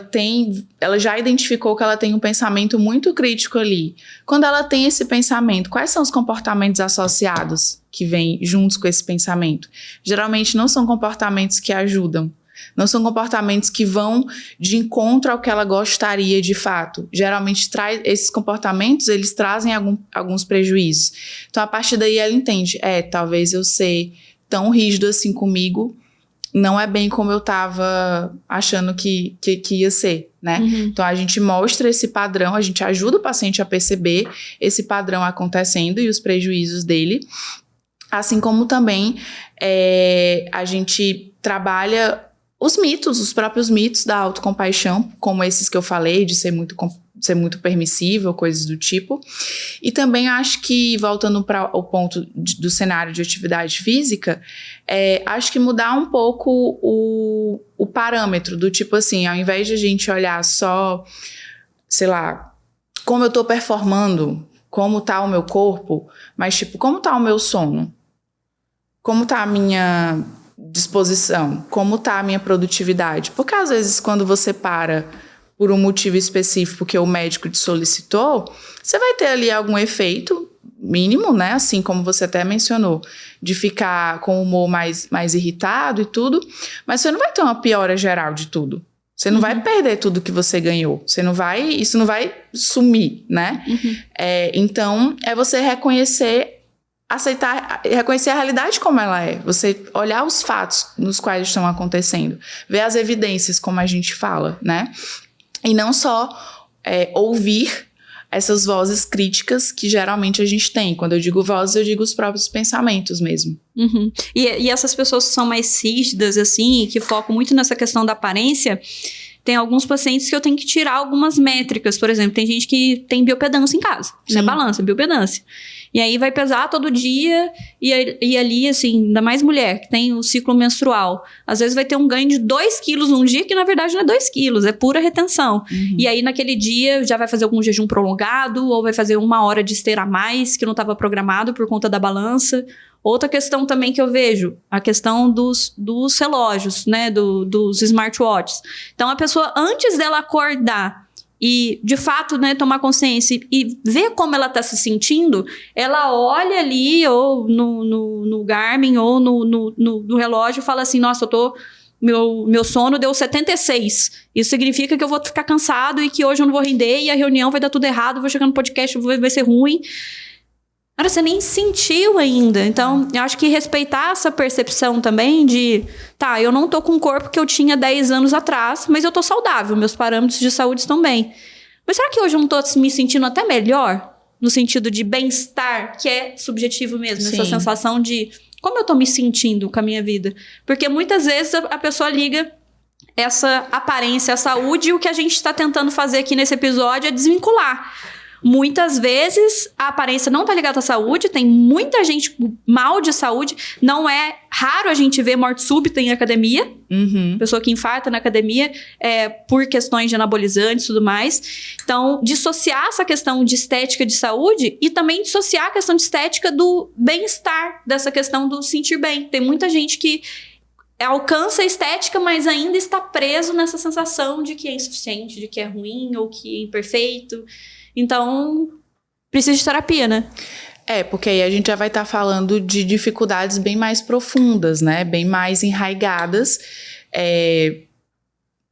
S2: já identificou que ela tem um pensamento muito crítico ali. Quando ela tem esse pensamento, quais são os comportamentos associados que vêm juntos com esse pensamento? Geralmente não são comportamentos que ajudam, não são comportamentos que vão de encontro ao que ela gostaria de fato. Geralmente esses comportamentos, eles trazem alguns prejuízos. Então, a partir daí ela entende, talvez eu ser tão rígido assim comigo, não é bem como eu estava achando que ia ser, né? Então, a gente mostra esse padrão, a gente ajuda o paciente a perceber esse padrão acontecendo e os prejuízos dele. Assim como também a gente trabalha os próprios mitos da autocompaixão, como esses que eu falei, de ser muito permissível, coisas do tipo. E também acho que, voltando para o ponto do cenário de atividade física, acho que mudar um pouco o parâmetro, do tipo assim, ao invés de a gente olhar só, sei lá, como eu tô performando, como tá o meu corpo, mas tipo, como tá o meu sono? Como tá a minha disposição? Como tá a minha produtividade? Porque às vezes quando você para por um motivo específico que o médico te solicitou, você vai ter ali algum efeito mínimo, né? Assim como você até mencionou, de ficar com o humor mais irritado e tudo, mas você não vai ter uma piora geral de tudo. Você não vai perder tudo que você ganhou. Isso não vai sumir, né? Então, é você aceitar, reconhecer a realidade como ela é. Você olhar os fatos nos quais estão acontecendo. Ver as evidências, como a gente fala, né? E não só ouvir essas vozes críticas que geralmente a gente tem. Quando eu digo vozes, eu digo os próprios pensamentos mesmo.
S1: E essas pessoas que são mais rígidas, assim, que focam muito nessa questão da aparência, tem alguns pacientes que eu tenho que tirar algumas métricas. Por exemplo, tem gente que tem biopedância em casa. Isso é balança, biopedância. E aí vai pesar todo dia e ali, assim, ainda mais mulher, que tem o ciclo menstrual. Às vezes vai ter um ganho de 2 quilos num dia, que na verdade não é 2 quilos, é pura retenção. E aí naquele dia já vai fazer algum jejum prolongado ou vai fazer 1 hora de esteira a mais, que não estava programado por conta da balança. Outra questão também que eu vejo, a questão dos relógios, né, dos smartwatches. Então, a pessoa, antes dela acordar e, de fato, né, tomar consciência e ver como ela está se sentindo, ela olha ali, ou no Garmin, ou no relógio, e fala assim, nossa, meu sono deu 76. Isso significa que eu vou ficar cansado e que hoje eu não vou render e a reunião vai dar tudo errado, eu vou chegar no podcast, vai ser ruim. Cara, você nem sentiu ainda. Então, eu acho que respeitar essa percepção também de... Tá, eu não tô com o corpo que eu tinha 10 anos atrás, mas eu tô saudável, meus parâmetros de saúde estão bem. Mas será que hoje eu não tô me sentindo até melhor? No sentido de bem-estar, que é subjetivo mesmo. Sim. Essa sensação de... Como eu tô me sentindo com a minha vida? Porque muitas vezes a pessoa liga essa aparência à saúde e o que a gente está tentando fazer aqui nesse episódio é desvincular. Muitas vezes a aparência não está ligada à saúde, tem muita gente mal de saúde, não é raro a gente ver morte súbita em academia, pessoa que infarta na academia por questões de anabolizantes e tudo mais. Então, dissociar essa questão de estética de saúde e também dissociar a questão de estética do bem-estar, dessa questão do sentir bem. Tem muita gente que alcança a estética, mas ainda está preso nessa sensação de que é insuficiente, de que é ruim ou que é imperfeito. Então, precisa de terapia, né?
S2: Porque aí a gente já vai estar falando de dificuldades bem mais profundas, né? Bem mais enraigadas.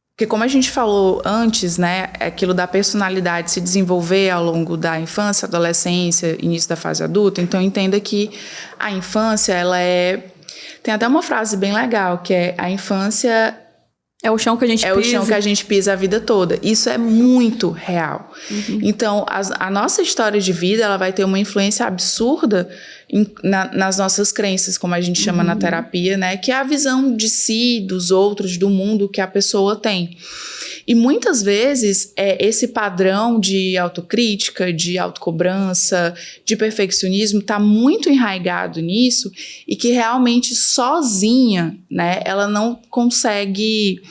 S2: Porque como a gente falou antes, né? Aquilo da personalidade se desenvolver ao longo da infância, adolescência, início da fase adulta. Então, entenda que a infância, ela tem até uma frase bem legal, que é a infância...
S1: É o chão que a gente pisa.
S2: É o chão que a gente pisa a vida toda. Isso é muito real. Então, a nossa história de vida, ela vai ter uma influência absurda nas nossas crenças, como a gente chama na terapia, né? Que é a visão de si, dos outros, do mundo que a pessoa tem. E muitas vezes, esse padrão de autocrítica, de autocobrança, de perfeccionismo, está muito enraizado nisso e que realmente sozinha, né, ela não consegue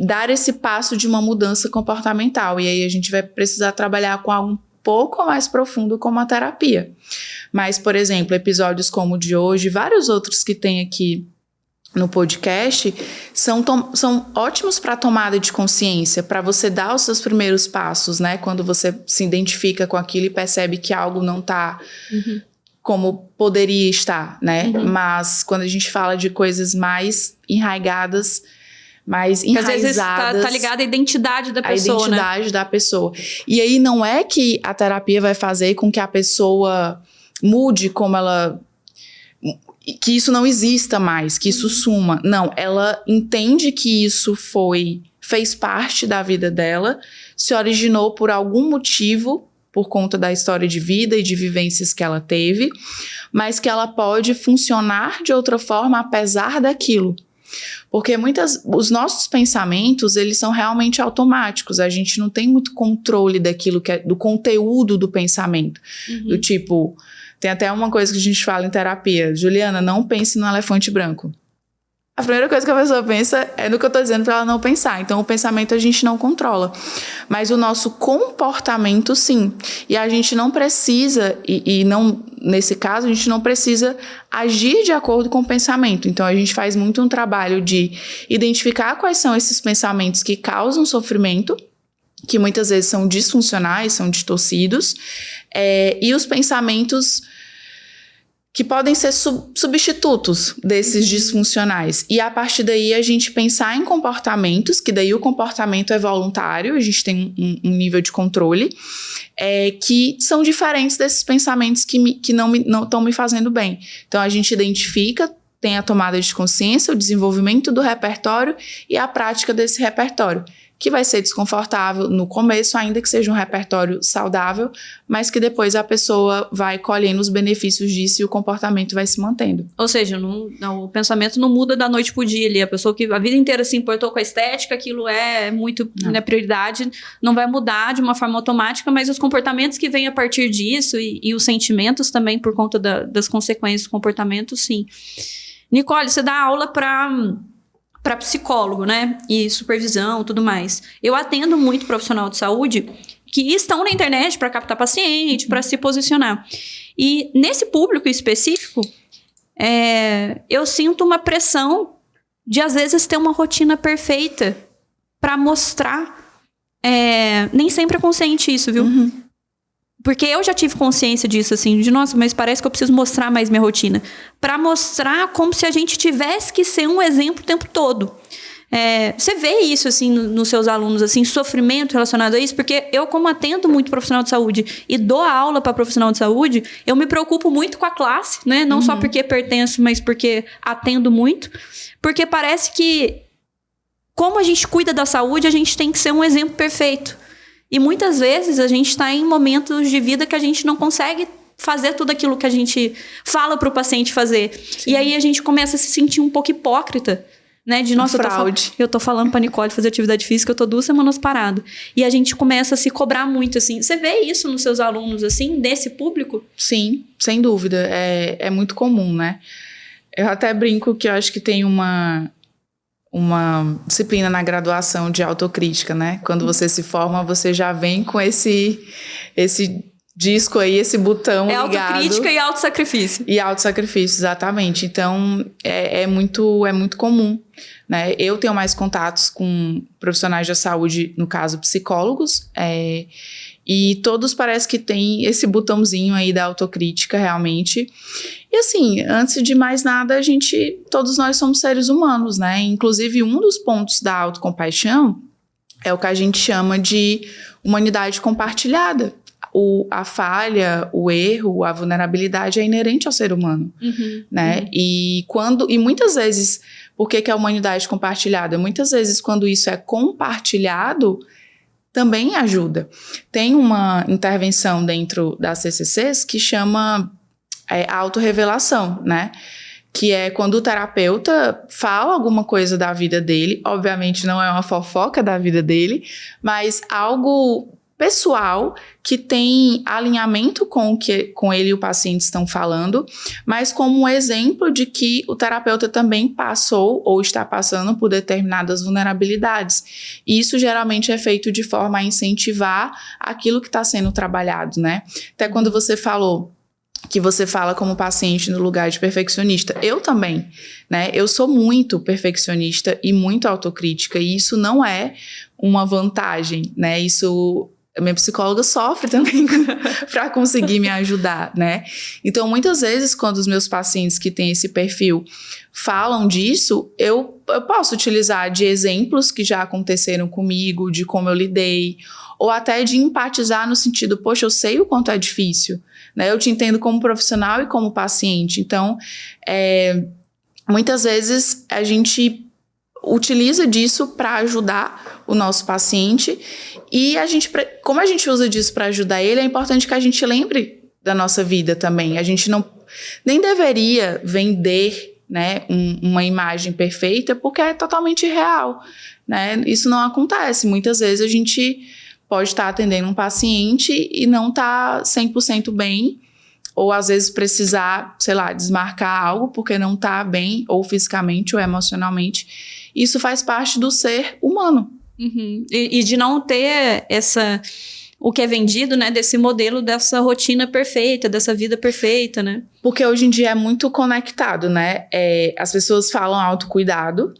S2: dar esse passo de uma mudança comportamental. E aí a gente vai precisar trabalhar com algo um pouco mais profundo, como a terapia. Mas, por exemplo, episódios como o de hoje, vários outros que tem aqui no podcast, são ótimos para tomada de consciência, para você dar os seus primeiros passos, né? Quando você se identifica com aquilo e percebe que algo não está como poderia estar, né? Mas quando a gente fala de coisas mais enraizadas, mais enraizadas...
S1: Às vezes tá ligada à identidade da pessoa,
S2: a identidade da pessoa. E aí não é que a terapia vai fazer com que a pessoa mude como ela... que isso não exista mais, que isso suma. Não, ela entende que isso fez parte da vida dela, se originou por algum motivo, por conta da história de vida e de vivências que ela teve, mas que ela pode funcionar de outra forma apesar daquilo. Porque os nossos pensamentos, eles são realmente automáticos, a gente não tem muito controle daquilo do conteúdo do pensamento, do tipo... Tem até uma coisa que a gente fala em terapia. Juliana, não pense no elefante branco. A primeira coisa que a pessoa pensa é no que eu estou dizendo para ela não pensar. Então, o pensamento a gente não controla. Mas o nosso comportamento, sim. E a gente não precisa, e não, nesse caso, a gente não precisa agir de acordo com o pensamento. Então, a gente faz muito um trabalho de identificar quais são esses pensamentos que causam sofrimento, que muitas vezes são disfuncionais, são distorcidos, e os pensamentos que podem ser substitutos desses disfuncionais. E a partir daí a gente pensar em comportamentos, que daí o comportamento é voluntário, a gente tem um nível de controle, que são diferentes desses pensamentos que não estão me fazendo bem. Então a gente identifica, tem a tomada de consciência, o desenvolvimento do repertório e a prática desse repertório, que vai ser desconfortável no começo, ainda que seja um repertório saudável, mas que depois a pessoa vai colhendo os benefícios disso e o comportamento vai se mantendo.
S1: Ou seja, o pensamento não muda da noite pro dia ali. A pessoa que a vida inteira se importou com a estética, aquilo é muito prioridade, não vai mudar de uma forma automática, mas os comportamentos que vêm a partir disso e os sentimentos também por conta das consequências do comportamento, sim. Nicole, você dá aula para psicólogo, né? E supervisão, tudo mais. Eu atendo muito profissional de saúde que estão na internet para captar paciente, para se posicionar. E nesse público específico, eu sinto uma pressão de, às vezes, ter uma rotina perfeita para mostrar nem sempre é consciente isso, viu? Porque eu já tive consciência disso, assim, de nossa, mas parece que eu preciso mostrar mais minha rotina. Pra mostrar como se a gente tivesse que ser um exemplo o tempo todo. Você vê isso, assim, nos seus alunos, assim, sofrimento relacionado a isso? Porque eu, como atendo muito profissional de saúde e dou aula para profissional de saúde, eu me preocupo muito com a classe, né? Não só porque pertenço, mas porque atendo muito. Porque parece que, como a gente cuida da saúde, a gente tem que ser um exemplo perfeito. E muitas vezes a gente está em momentos de vida que a gente não consegue fazer tudo aquilo que a gente fala para o paciente fazer. Sim. E aí a gente começa a se sentir um pouco hipócrita, né? De, nossa, eu tô falando pra Nicole fazer atividade física, eu tô 2 semanas parado. E a gente começa a se cobrar muito, assim. Você vê isso nos seus alunos, assim, desse público?
S2: Sim, sem dúvida. É muito comum, né? Eu até brinco que eu acho que tem uma disciplina na graduação de autocrítica, né? Quando você se forma, você já vem com esse disco aí, esse botão ligado.
S1: Autocrítica e autossacrifício.
S2: E autossacrifício, exatamente. Então, é muito comum, né? Eu tenho mais contatos com profissionais da saúde, no caso, psicólogos, e todos parece que tem esse botãozinho aí da autocrítica, realmente. E assim, antes de mais nada, todos nós somos seres humanos, né? Inclusive, um dos pontos da autocompaixão é o que a gente chama de humanidade compartilhada. A falha, o erro, a vulnerabilidade é inerente ao ser humano, né? E muitas vezes, por que é a humanidade compartilhada? Muitas vezes, quando isso é compartilhado, também ajuda. Tem uma intervenção dentro das CCCs que chama autorrevelação, né? Que é quando o terapeuta fala alguma coisa da vida dele, obviamente não é uma fofoca da vida dele, mas algo pessoal que tem alinhamento com o que ele e o paciente estão falando, mas como um exemplo de que o terapeuta também passou ou está passando por determinadas vulnerabilidades. E isso geralmente é feito de forma a incentivar aquilo que está sendo trabalhado, né? Até quando você falou que você fala como paciente no lugar de perfeccionista. Eu também, né? Eu sou muito perfeccionista e muito autocrítica, e isso não é uma vantagem, né? A minha psicóloga sofre também para conseguir me ajudar, né? Então, muitas vezes, quando os meus pacientes que têm esse perfil falam disso, eu posso utilizar de exemplos que já aconteceram comigo, de como eu lidei, ou até de empatizar no sentido, poxa, eu sei o quanto é difícil, né? Eu te entendo como profissional e como paciente. Então, muitas vezes a gente utiliza disso para ajudar o nosso paciente, e como a gente usa disso para ajudar ele, é importante que a gente lembre da nossa vida também. A gente nem deveria vender, né, uma imagem perfeita, porque é totalmente irreal, né? Isso não acontece. Muitas vezes a gente pode estar atendendo um paciente e não estar 100% bem, ou às vezes precisar, sei lá, desmarcar algo porque não está bem, ou fisicamente ou emocionalmente. Isso faz parte do ser humano.
S1: E de não ter o que é vendido, né, desse modelo, dessa rotina perfeita, dessa vida perfeita, né?
S2: Porque hoje em dia é muito conectado, né? As pessoas falam autocuidado,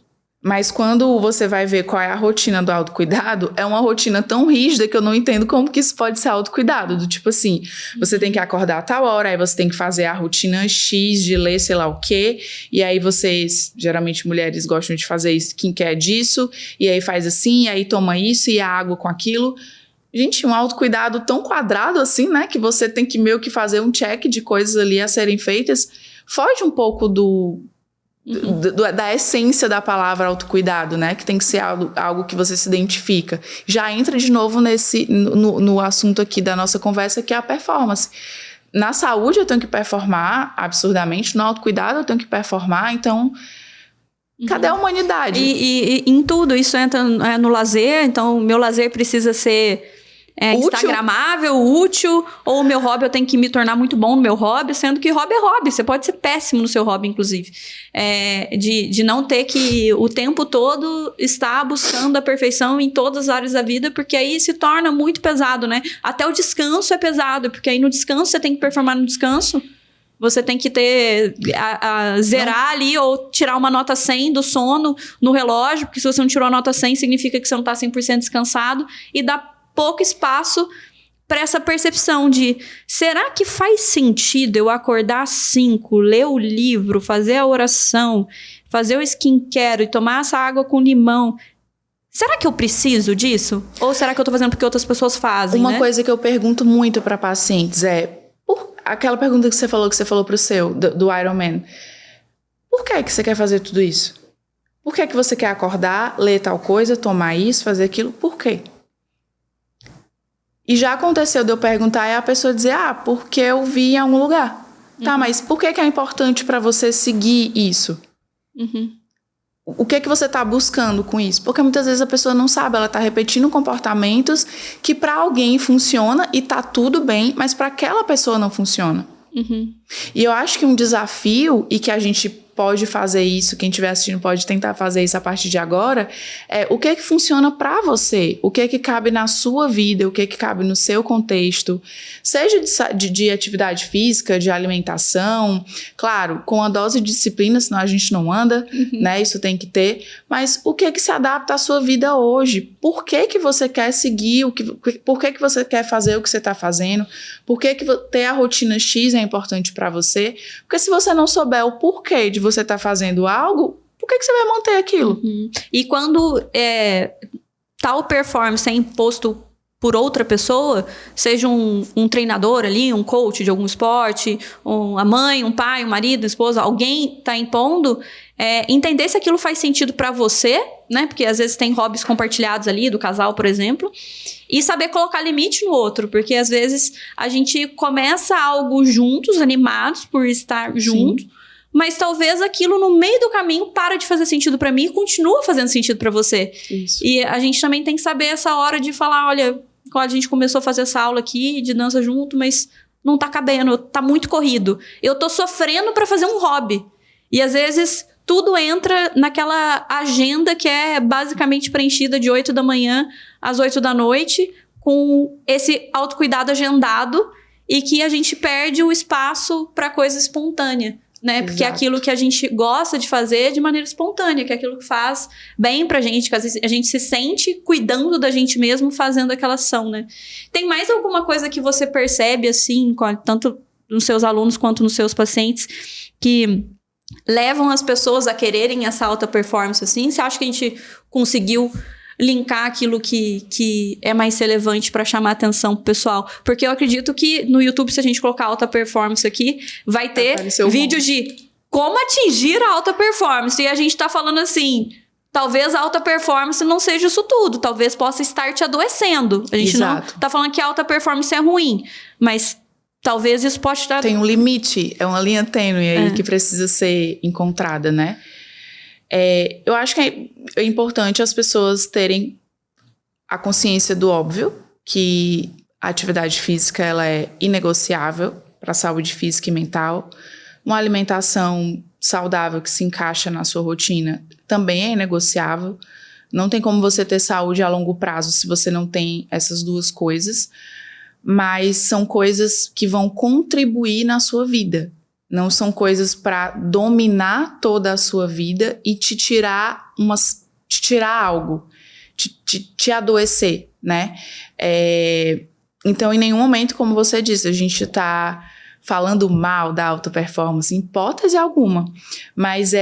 S2: mas quando você vai ver qual é a rotina do autocuidado, é uma rotina tão rígida que eu não entendo como que isso pode ser autocuidado. Do tipo assim, você tem que acordar a tal hora, aí você tem que fazer a rotina X de ler sei lá o quê, e aí vocês, geralmente mulheres gostam de fazer skincare disso, e aí faz assim, e aí toma isso, e a água com aquilo. Gente, um autocuidado tão quadrado assim, né, que você tem que meio que fazer um check de coisas ali a serem feitas, foge um pouco da essência da palavra autocuidado, né? Que tem que ser algo que você se identifica. Já entra de novo no assunto aqui da nossa conversa, que é a performance. Na saúde eu tenho que performar absurdamente, no autocuidado eu tenho que performar, então cadê a humanidade?
S1: E em tudo, isso entra no lazer, então o meu lazer precisa ser instagramável, útil, ou o meu hobby eu tenho que me tornar muito bom no meu hobby, sendo que hobby é hobby, você pode ser péssimo no seu hobby, inclusive. De não ter que o tempo todo estar buscando a perfeição em todas as áreas da vida, porque aí se torna muito pesado, né? Até o descanso é pesado, porque aí no descanso você tem que performar no descanso. você tem que ter zerar ali ou tirar uma nota 100 do sono no relógio, porque se você não tirou a nota 100, significa que você não está 100% descansado, e dá pouco espaço para essa percepção de, será que faz sentido eu acordar às 5, ler o livro, fazer a oração, fazer o skincare e tomar essa água com limão? Será que eu preciso disso? Ou será que eu tô fazendo porque outras pessoas fazem,
S2: Uma coisa que eu pergunto muito para pacientes aquela pergunta que você falou pro seu, do Ironman. Por que você quer fazer tudo isso? Por que você quer acordar, ler tal coisa, tomar isso, fazer aquilo? Por quê? E já aconteceu de eu perguntar e a pessoa dizer, porque eu vi em algum lugar. Tá, mas por que é importante para você seguir isso? O que você está buscando com isso? Porque muitas vezes a pessoa não sabe, ela está repetindo comportamentos que para alguém funciona e tá tudo bem, mas para aquela pessoa não funciona. E eu acho que um desafio, e que a gente pode fazer isso, quem estiver assistindo pode tentar fazer isso a partir de agora, é o que funciona para você, o que cabe na sua vida, o que cabe no seu contexto, seja de atividade física, de alimentação, claro, com a dose de disciplina, senão a gente não anda, né, isso tem que ter, mas o que se adapta à sua vida hoje, por que você quer seguir, por que você quer fazer o que você está fazendo, por que ter a rotina X é importante para você, porque se você não souber o porquê de você estar fazendo algo, por que você vai manter aquilo?
S1: E quando tal performance é imposto por outra pessoa, seja um treinador ali, um coach de algum esporte, a mãe, um pai, um marido, uma esposa, alguém está impondo, entender se aquilo faz sentido para você, né? Porque às vezes tem hobbies compartilhados ali, do casal, por exemplo, e saber colocar limite no outro, porque às vezes a gente começa algo juntos, animados por estar juntos, mas talvez aquilo no meio do caminho para de fazer sentido para mim e continua fazendo sentido para você.
S2: Isso.
S1: E a gente também tem que saber essa hora de falar, olha, a gente começou a fazer essa aula aqui de dança junto, mas não tá cabendo, tá muito corrido. Eu tô sofrendo para fazer um hobby. E às vezes tudo entra naquela agenda que é basicamente preenchida de 8 da manhã às 8 da noite, com esse autocuidado agendado, e que a gente perde o espaço para coisa espontânea. Né? Porque é aquilo que a gente gosta de fazer de maneira espontânea, que é aquilo que faz bem pra gente, que às vezes a gente se sente cuidando da gente mesmo fazendo aquela ação, né? Tem mais alguma coisa que você percebe, assim, tanto nos seus alunos quanto nos seus pacientes, que levam as pessoas a quererem essa alta performance, assim? Você acha que a gente conseguiu linkar aquilo que é mais relevante para chamar atenção pro pessoal? Porque eu acredito que no YouTube, se a gente colocar alta performance aqui, vai ter vídeos de como atingir a alta performance. E a gente tá falando assim, talvez a alta performance não seja isso tudo, talvez possa estar te adoecendo. A gente não tá falando que a alta performance é ruim, mas talvez isso pode estar...
S2: Tem um limite, é uma linha tênue aí que precisa ser encontrada, né? Eu acho que é importante as pessoas terem a consciência do óbvio, que a atividade física ela é inegociável para a saúde física e mental. Uma alimentação saudável que se encaixa na sua rotina também é inegociável. Não tem como você ter saúde a longo prazo se você não tem essas duas coisas, mas são coisas que vão contribuir na sua vida. Não são coisas para dominar toda a sua vida e te tirar algo, te adoecer, né? Então, em nenhum momento, como você disse, a gente está falando mal da alta performance, em hipótese alguma. Mas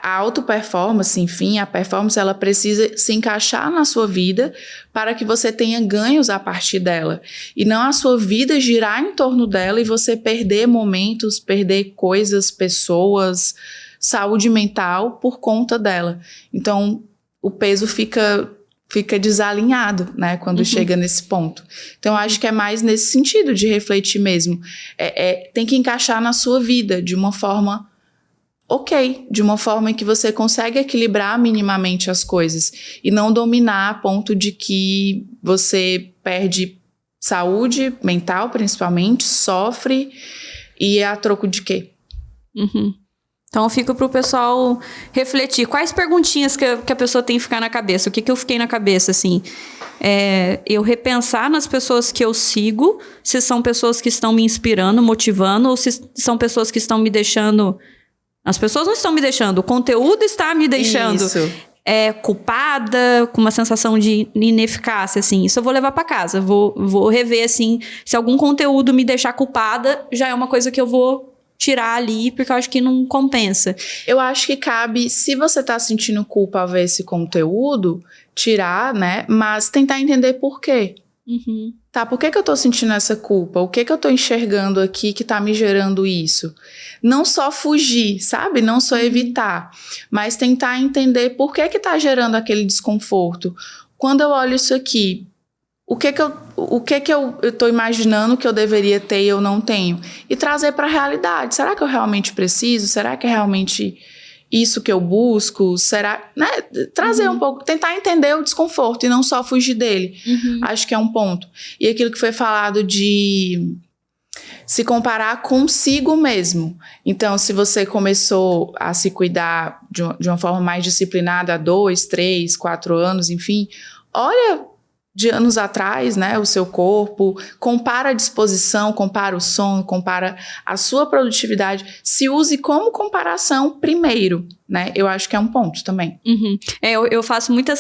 S2: a alta performance, enfim, a performance, ela precisa se encaixar na sua vida para que você tenha ganhos a partir dela. E não a sua vida girar em torno dela e você perder momentos, perder coisas, pessoas, saúde mental por conta dela. Então, o peso fica desalinhado, né, quando chega nesse ponto. Então, eu acho que é mais nesse sentido de refletir mesmo. Tem que encaixar na sua vida de uma forma de uma forma em que você consegue equilibrar minimamente as coisas e não dominar a ponto de que você perde saúde mental, principalmente, sofre, e é a troco de quê?
S1: Então, fica pro pessoal refletir. Quais perguntinhas que a pessoa tem que ficar na cabeça? O que eu fiquei na cabeça, assim? Eu repensar nas pessoas que eu sigo, se são pessoas que estão me inspirando, motivando, ou se são pessoas que estão me deixando... As pessoas não estão me deixando, o conteúdo está me deixando culpada, com uma sensação de ineficácia, assim. Isso eu vou levar para casa. Vou rever, assim, se algum conteúdo me deixar culpada, já é uma coisa que eu vou tirar ali, porque eu acho que não compensa.
S2: Eu acho que cabe, se você tá sentindo culpa ao ver esse conteúdo, tirar, né? Mas tentar entender por quê.
S1: Uhum.
S2: Tá, por que eu tô sentindo essa culpa? O que eu tô enxergando aqui que tá me gerando isso? Não só fugir, sabe? Não só evitar, mas tentar entender por que tá gerando aquele desconforto. Quando eu olho isso aqui, o que eu tô imaginando que eu deveria ter e eu não tenho? E trazer para a realidade. Será que eu realmente preciso? Será que é realmente isso que eu busco? Será, né? Trazer um pouco, tentar entender o desconforto e não só fugir dele. Acho que é um ponto. E aquilo que foi falado de se comparar consigo mesmo. Então, se você começou a se cuidar de uma forma mais disciplinada há 2, 3, 4 anos, enfim, olha de anos atrás, né, o seu corpo, compara a disposição, compara o sono, compara a sua produtividade, se use como comparação primeiro, né, eu acho que é um ponto também.
S1: Eu faço muito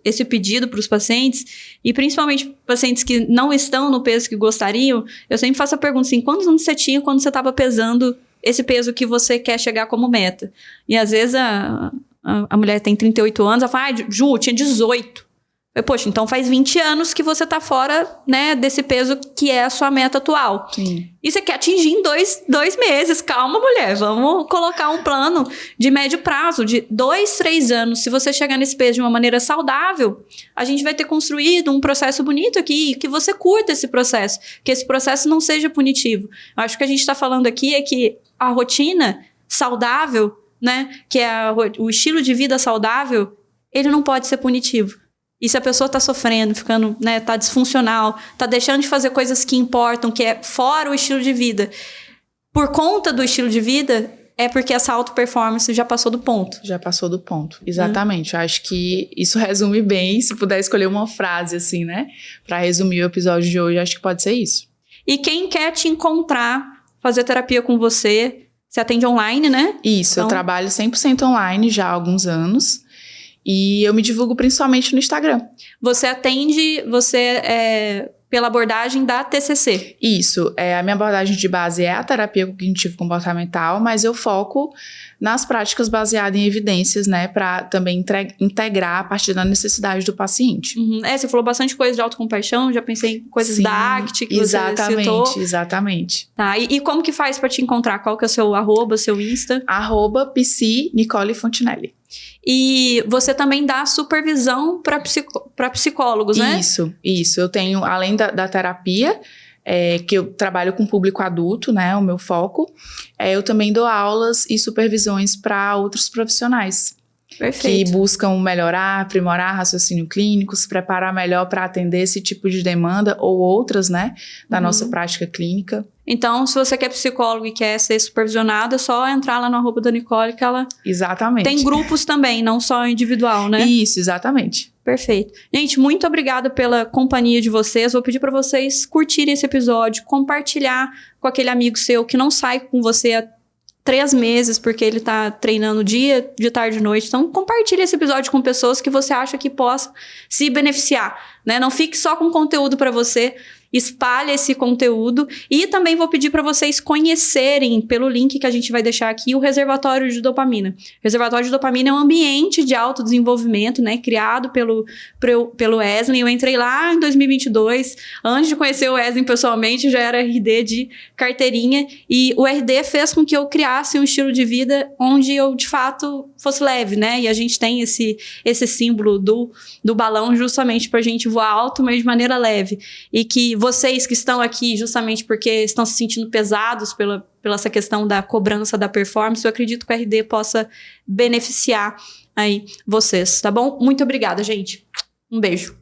S1: esse pedido para os pacientes, e principalmente pacientes que não estão no peso que gostariam, eu sempre faço a pergunta assim, quantos anos você tinha quando você estava pesando esse peso que você quer chegar como meta? E às vezes a mulher tem 38 anos, ela fala, Ju, tinha 18. Poxa, então faz 20 anos que você tá fora, né, desse peso que é a sua meta atual.
S2: Sim.
S1: E você quer atingir em 2 meses. Calma, mulher. Vamos colocar um plano de médio prazo, de 2, 3 anos. Se você chegar nesse peso de uma maneira saudável, a gente vai ter construído um processo bonito aqui, que você curta esse processo, que esse processo não seja punitivo. Eu acho que o que a gente tá falando aqui é que a rotina saudável, né, que é o estilo de vida saudável, ele não pode ser punitivo. E se a pessoa tá sofrendo, ficando, né, tá disfuncional, tá deixando de fazer coisas que importam, que é fora o estilo de vida, por conta do estilo de vida, é porque essa auto-performance já passou do ponto.
S2: Já passou do ponto, exatamente. Eu acho que isso resume bem, se puder escolher uma frase, assim, né, pra resumir o episódio de hoje, acho que pode ser isso.
S1: E quem quer te encontrar, fazer terapia com você, você atende online, né?
S2: Isso, então, eu trabalho 100% online já há alguns anos. E eu me divulgo principalmente no Instagram.
S1: Você atende, pela abordagem da TCC.
S2: Isso, a minha abordagem de base é a terapia cognitivo-comportamental, mas eu foco nas práticas baseadas em evidências, né, para também integrar a partir da necessidade do paciente.
S1: Você falou bastante coisa de autocompaixão, já pensei em coisas da ACT que você citou.
S2: Exatamente.
S1: Tá, e como que faz para te encontrar? Qual que é o seu @, seu Insta?
S2: @psi Nicole Fontinelli.
S1: E você também dá supervisão para psicólogos, né?
S2: Isso. Eu tenho, além da terapia, que eu trabalho com público adulto, né, o meu foco, eu também dou aulas e supervisões para outros profissionais.
S1: Perfeito.
S2: Que buscam melhorar, aprimorar raciocínio clínico, se preparar melhor para atender esse tipo de demanda ou outras, né, da nossa prática clínica.
S1: Então, se você quer psicólogo e quer ser supervisionado, é só entrar lá no @da Nicole, que ela...
S2: Exatamente.
S1: Tem grupos também, não só individual, né?
S2: Isso, exatamente.
S1: Perfeito. Gente, muito obrigada pela companhia de vocês. Vou pedir para vocês curtirem esse episódio, compartilhar com aquele amigo seu que não sai com você há 3 meses, porque ele tá treinando dia, de tarde e noite. Então, compartilhe esse episódio com pessoas que você acha que possam se beneficiar, né? Não fique só com conteúdo para você. Espalhe esse conteúdo e também vou pedir para vocês conhecerem pelo link que a gente vai deixar aqui o reservatório de dopamina. O reservatório de dopamina é um ambiente de autodesenvolvimento, né, criado pelo Wesley. Eu entrei lá em 2022, antes de conhecer o Wesley pessoalmente, já era RD de carteirinha e o RD fez com que eu criasse um estilo de vida onde eu de fato fosse leve, né? E a gente tem esse símbolo do balão justamente pra gente voar alto, mas de maneira leve. E que vocês que estão aqui justamente porque estão se sentindo pesados pela essa questão da cobrança da performance, eu acredito que o RD possa beneficiar aí vocês, tá bom? Muito obrigada, gente. Um beijo.